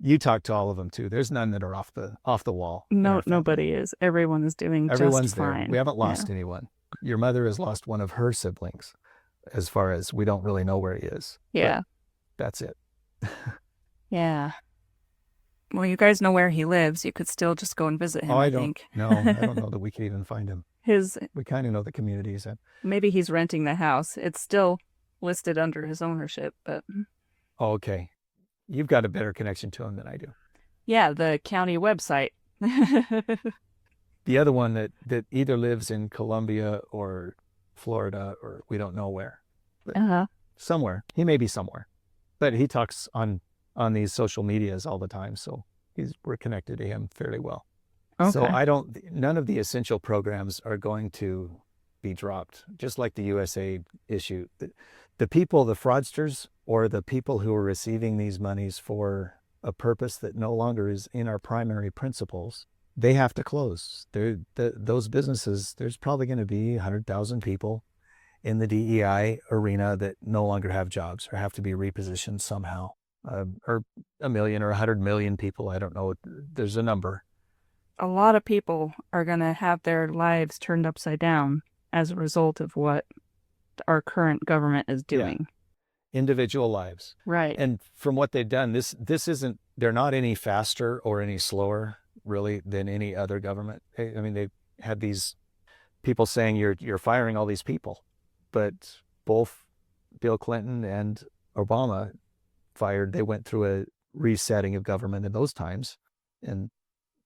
S1: You talk to all of them too. There's none that are off the wall.
S2: No, nobody is. Everyone is doing
S1: Everyone's
S2: just fine.
S1: There. We haven't lost anyone. Your mother has lost one of her siblings, as far as we don't really know where he is.
S2: Yeah.
S1: But that's it.
S2: Yeah. Well, you guys know where he lives. You could still just go and visit him, I think.
S1: No, I don't know that we could even find him. We kind of know the community he's in.
S2: Maybe he's renting the house. It's still listed under his ownership, but...
S1: Oh, okay. You've got a better connection to him than I do.
S2: Yeah, the county website.
S1: The other one that either lives in Colombia or Florida, or we don't know where. But somewhere. He may be somewhere. But he talks on these social medias all the time, so we're connected to him fairly well. So
S2: Okay.
S1: none of the essential programs are going to be dropped, just like the USAID issue. The people, the fraudsters, or the people who are receiving these monies for a purpose that no longer is in our primary principles, they have to close. Those businesses, there's probably going to be 100,000 people in the DEI arena that no longer have jobs or have to be repositioned somehow. Or a million or 100 million people, I don't know. There's a number.
S2: A lot of people are going to have their lives turned upside down as a result of what our current government is
S1: Yeah.
S2: doing.
S1: Individual lives.
S2: Right.
S1: And from what they've done, this isn't, they're not any faster or any slower really than any other government. I mean, they've had these people saying you're firing all these people, but both Bill Clinton and Obama they went through a resetting of government in those times, and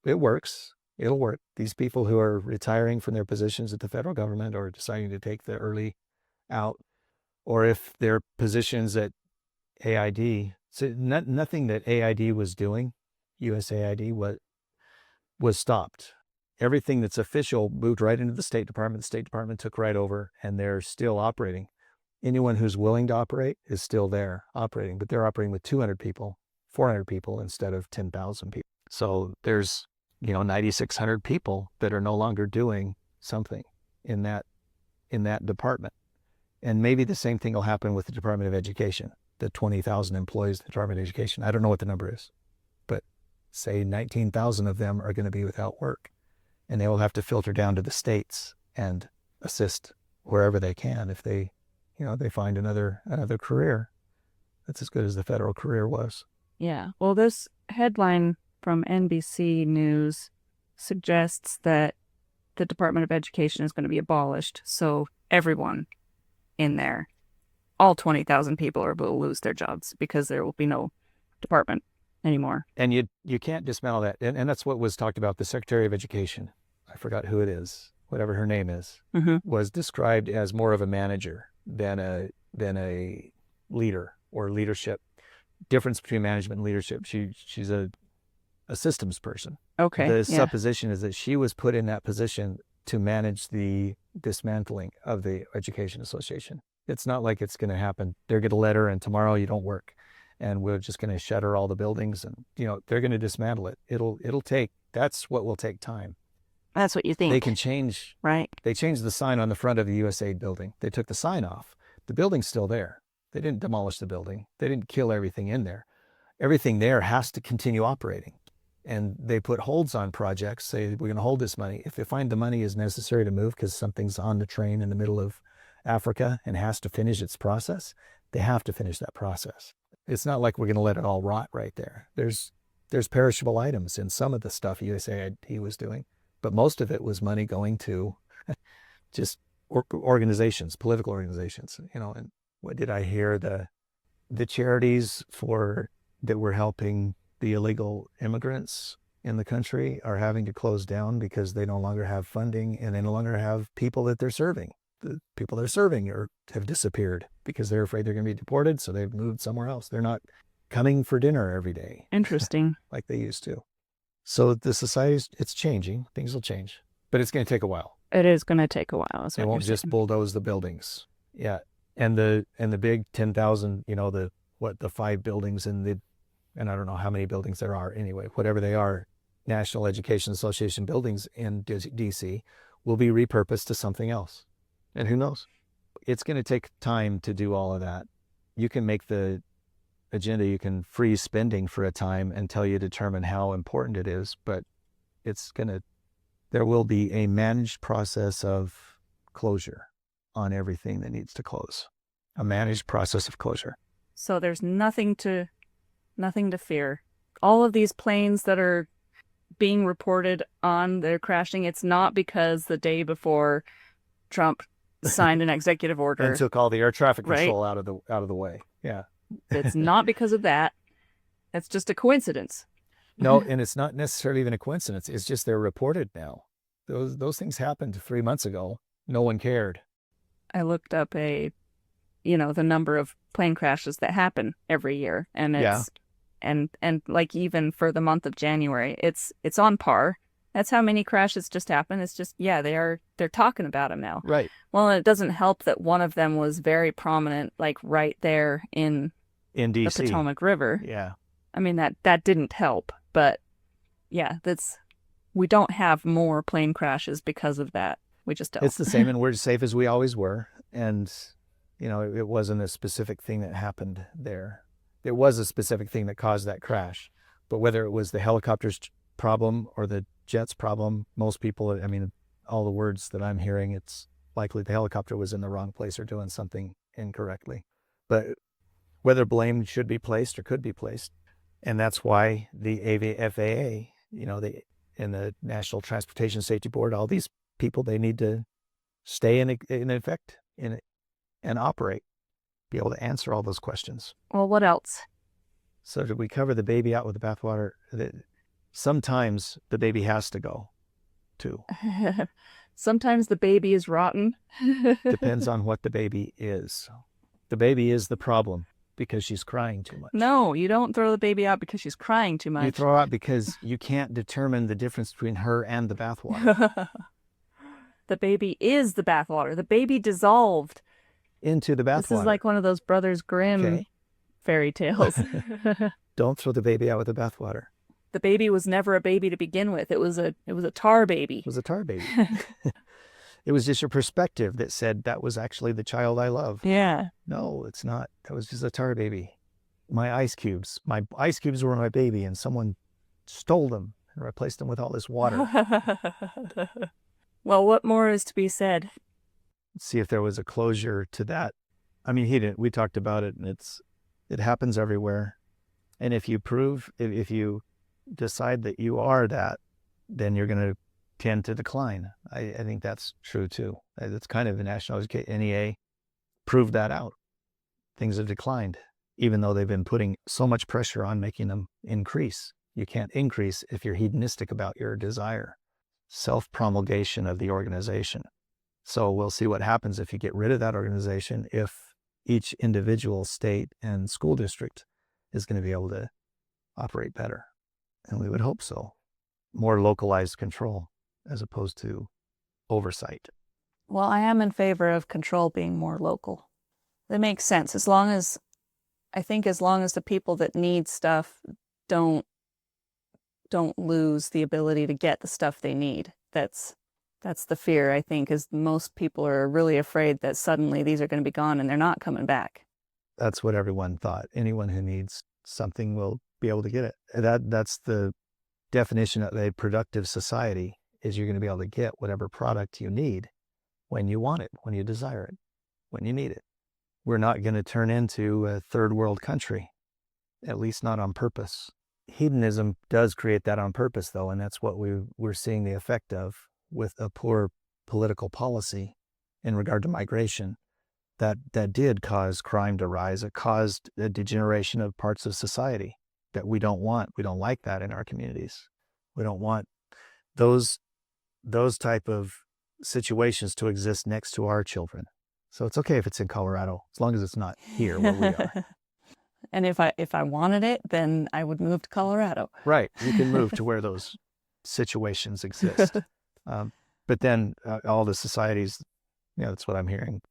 S1: it works. It'll work. These people who are retiring from their positions at the federal government or deciding to take the early out, or if their positions at AID, so nothing that AID was doing, USAID, was stopped. Everything that's official moved right into the State Department. The State Department took right over, and they're still operating. Anyone who's willing to operate is still there operating, but they're operating with 200 people, 400 people instead of 10,000 people. So there's 9,600 people that are no longer doing something in that department. And maybe the same thing will happen with the Department of Education, the 20,000 employees of the Department of Education. I don't know what the number is, but say 19,000 of them are going to be without work, and they will have to filter down to the states and assist wherever they can if they find another career that's as good as the federal career was.
S2: Yeah. Well, this headline from NBC News suggests that the Department of Education is going to be abolished. So everyone in there, all 20,000 people are will lose their jobs because there will be no department anymore.
S1: And you can't dismantle that. And that's what was talked about. The Secretary of Education, I forgot who it is, whatever her name is, was described as more of a manager than a leader or leadership. Difference between management and leadership. She's a systems person.
S2: Okay.
S1: The supposition is that she was put in that position to manage the dismantling of the Education Association. It's not like it's going to happen. They're going to let her, and tomorrow you don't work, and we're just going to shutter all the buildings, and they're going to dismantle it. That's what will take time.
S2: That's what you think.
S1: They can change,
S2: right?
S1: They changed the sign on the front of the USAID building. They took the sign off. The building's still there. They didn't demolish the building. They didn't kill everything in there. Everything there has to continue operating. And they put holds on projects, say, we're going to hold this money. If they find the money is necessary to move because something's on the train in the middle of Africa and has to finish its process, they have to finish that process. It's not like we're going to let it all rot right there. There's perishable items in some of the stuff USAID was doing, but most of it was money going to just organizations, political organizations, and what did I hear? The charities that were helping the illegal immigrants in the country are having to close down because they no longer have funding and they no longer have people that they're serving. The people they're serving have disappeared because they're afraid they're going to be deported, so they've moved somewhere else. They're not coming for dinner every day.
S2: Interesting.
S1: like they used to. So the society, it's changing. Things will change, but it's going to take a while.
S2: It is going to take a while.
S1: They won't just bulldoze the buildings. Yeah. And the big 10,000, the 5 buildings and I don't know how many buildings there are anyway, whatever they are, National Education Association buildings in DC will be repurposed to something else. And who knows? It's going to take time to do all of that. You can make the agenda, you can freeze spending for a time until you determine how important it is, but there will be a managed process of closure on everything that needs to close. A managed process of closure.
S2: So there's nothing to fear. All of these planes that are being reported on, they're crashing. It's not because the day before Trump signed an executive order
S1: and took all the air traffic control out of the way. Yeah.
S2: It's not because of that. It's just a coincidence.
S1: No, and it's not necessarily even a coincidence. It's just they're reported now. Those things happened 3 months ago. No one cared.
S2: I looked up the number of plane crashes that happen every year, and it's and like even for the month of January, it's on par. That's how many crashes just happen. It's just, yeah, they're talking about them now.
S1: Right.
S2: Well, and it doesn't help that one of them was very prominent, like right there in the
S1: D.C.
S2: Potomac River.
S1: Yeah.
S2: I mean, that didn't help, but yeah, we don't have more plane crashes because of that. We just don't.
S1: It's the same, and we're as safe as we always were. And, it wasn't a specific thing that happened there. It was a specific thing that caused that crash. But whether it was the helicopter's problem or the jet's problem, most people, I mean, all the words that I'm hearing, it's likely the helicopter was in the wrong place or doing something incorrectly. But whether blame should be placed or could be placed. And that's why the FAA, and the National Transportation Safety Board, all these people, they need to stay in effect and operate, be able to answer all those questions.
S2: Well, what else?
S1: So did we cover the baby out with the bathwater? Sometimes the baby has to go, too.
S2: Sometimes the baby is rotten.
S1: Depends on what the baby is. The baby is the problem because she's crying too much.
S2: No, you don't throw the baby out because she's crying too much.
S1: You throw out because you can't determine the difference between her and the bathwater.
S2: The baby is the bathwater. The baby dissolved
S1: into the bathwater.
S2: This is like one of those Brothers Grimm fairy tales.
S1: Don't throw the baby out with the bathwater.
S2: The baby was never a baby to begin with. It was a tar baby.
S1: It was a tar baby. It was just your perspective that said that was actually the child I love.
S2: Yeah.
S1: No, it's not. That was just a tar baby. My ice cubes were my baby, and someone stole them and replaced them with all this water.
S2: Well, what more is to be said?
S1: Let's see if there was a closure to that. I mean, we talked about it, and it happens everywhere. And if you decide that you are that, then you're going to tend to decline. I think that's true too. That's kind of the National NEA proved that out. Things have declined, even though they've been putting so much pressure on making them increase. You can't increase if you're hedonistic about your desire. Self-promulgation of the organization. So we'll see what happens if you get rid of that organization, if each individual state and school district is going to be able to operate better. And we would hope so. More localized control as opposed to oversight.
S2: Well, I am in favor of control being more local. That makes sense. As long as the people that need stuff don't lose the ability to get the stuff they need. That's the fear, I think, is most people are really afraid that suddenly these are going to be gone and they're not coming back.
S1: That's what everyone thought. Anyone who needs something will be able to get it. That's the definition of a productive society, is you're going to be able to get whatever product you need when you want it, when you desire it, when you need it. We're not going to turn into a third world country, at least not on purpose. Hedonism does create that on purpose, though, and that's what we're seeing the effect of with a poor political policy in regard to migration. That did cause crime to rise. It caused a degeneration of parts of society that we don't want. We don't like that in our communities. We don't want those type of situations to exist next to our children. So it's okay if it's in Colorado, as long as it's not here where we are.
S2: And if I wanted it, then I would move to Colorado.
S1: Right. You can move to where those situations exist. But then all the societies, that's what I'm hearing.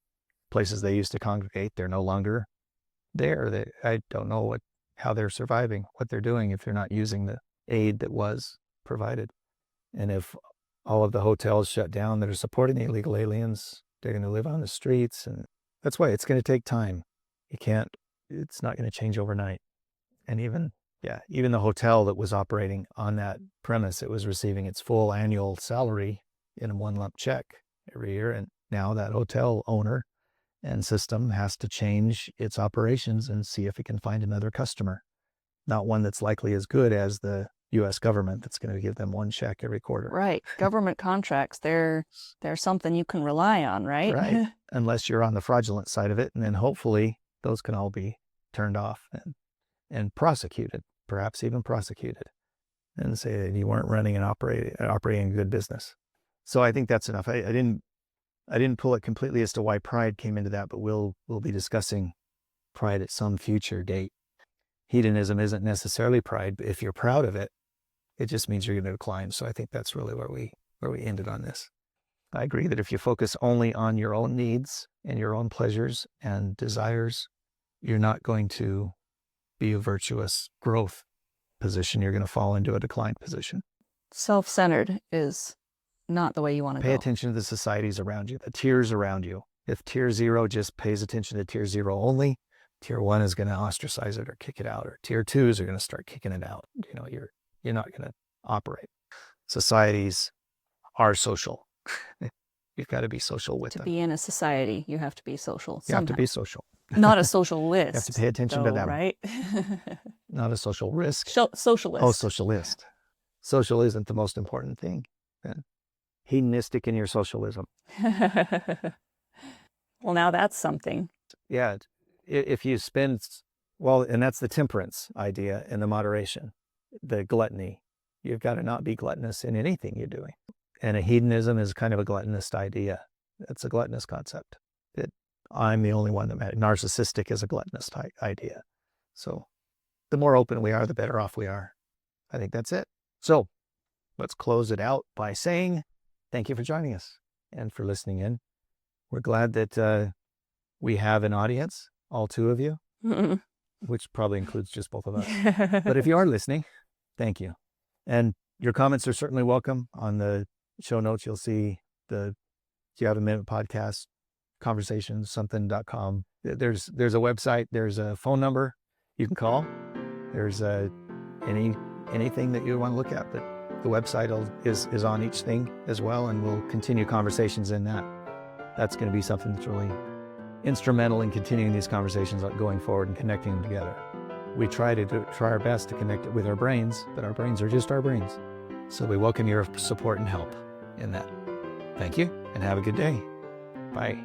S1: Places they used to congregate, they're no longer there. I don't know how they're surviving, what they're doing if they're not using the aid that was provided. And if all of the hotels shut down that are supporting the illegal aliens, they're going to live on the streets. And that's why it's going to take time. It's not going to change overnight. And even the hotel that was operating on that premise, it was receiving its full annual salary in one lump check every year. And now that hotel owner and system has to change its operations and see if it can find another customer, not one that's likely as good as the U.S. government that's going to give them one check every quarter.
S2: Right. Government contracts, they're something you can rely on, right?
S1: Right. Unless you're on the fraudulent side of it, and then hopefully those can all be turned off and prosecuted, perhaps even prosecuted, and say that you weren't running and operating a good business. So I think that's enough. I didn't pull it completely as to why pride came into that, but we'll be discussing pride at some future date. Hedonism isn't necessarily pride, but if you're proud of it, It just means you're going to decline. So I think that's really where we ended on this. I agree that if you focus only on your own needs and your own pleasures and desires, you're not going to be a virtuous growth position. You're going to fall into a decline position.
S2: Self-centered is not the way you want to go.
S1: Pay attention to the societies around you, the tiers around you. If tier 0 just pays attention to tier 0 only, tier 1 is going to ostracize it or kick it out, or tier 2s are going to start kicking it out. You're not going to operate. Societies are social. You've got to be social with them.
S2: To be in a society, you have to be social.
S1: You have to be social.
S2: Not a socialist.
S1: You have to pay attention to them.
S2: Right?
S1: Not a social risk.
S2: Socialist.
S1: Oh, socialist. Social isn't the most important thing. Hedonistic in your socialism.
S2: Well, now that's something.
S1: Yeah. If you spend, well, and that's the temperance idea and the moderation, the gluttony. You've got to not be gluttonous in anything you're doing. And a hedonism is kind of a gluttonous idea. It's a gluttonous concept. That I'm the only one that matters. Narcissistic is a gluttonous idea. So the more open we are, the better off we are. I think that's it. So let's close it out by saying thank you for joining us and for listening in. We're glad that we have an audience, all 2 of you, which probably includes just both of us. But if you are listening, thank you. And your comments are certainly welcome. On the show notes, you'll see the You Have a Minute podcast, conversations.something.com. There's a website, there's a phone number you can call. There's anything that you want to look at, but the website is on each thing as well, and we'll continue conversations in that. That's going to be something that's really instrumental in continuing these conversations going forward and connecting them together. We try our best to connect it with our brains, but our brains are just our brains. So we welcome your support and help in that. Thank you, and have a good day. Bye.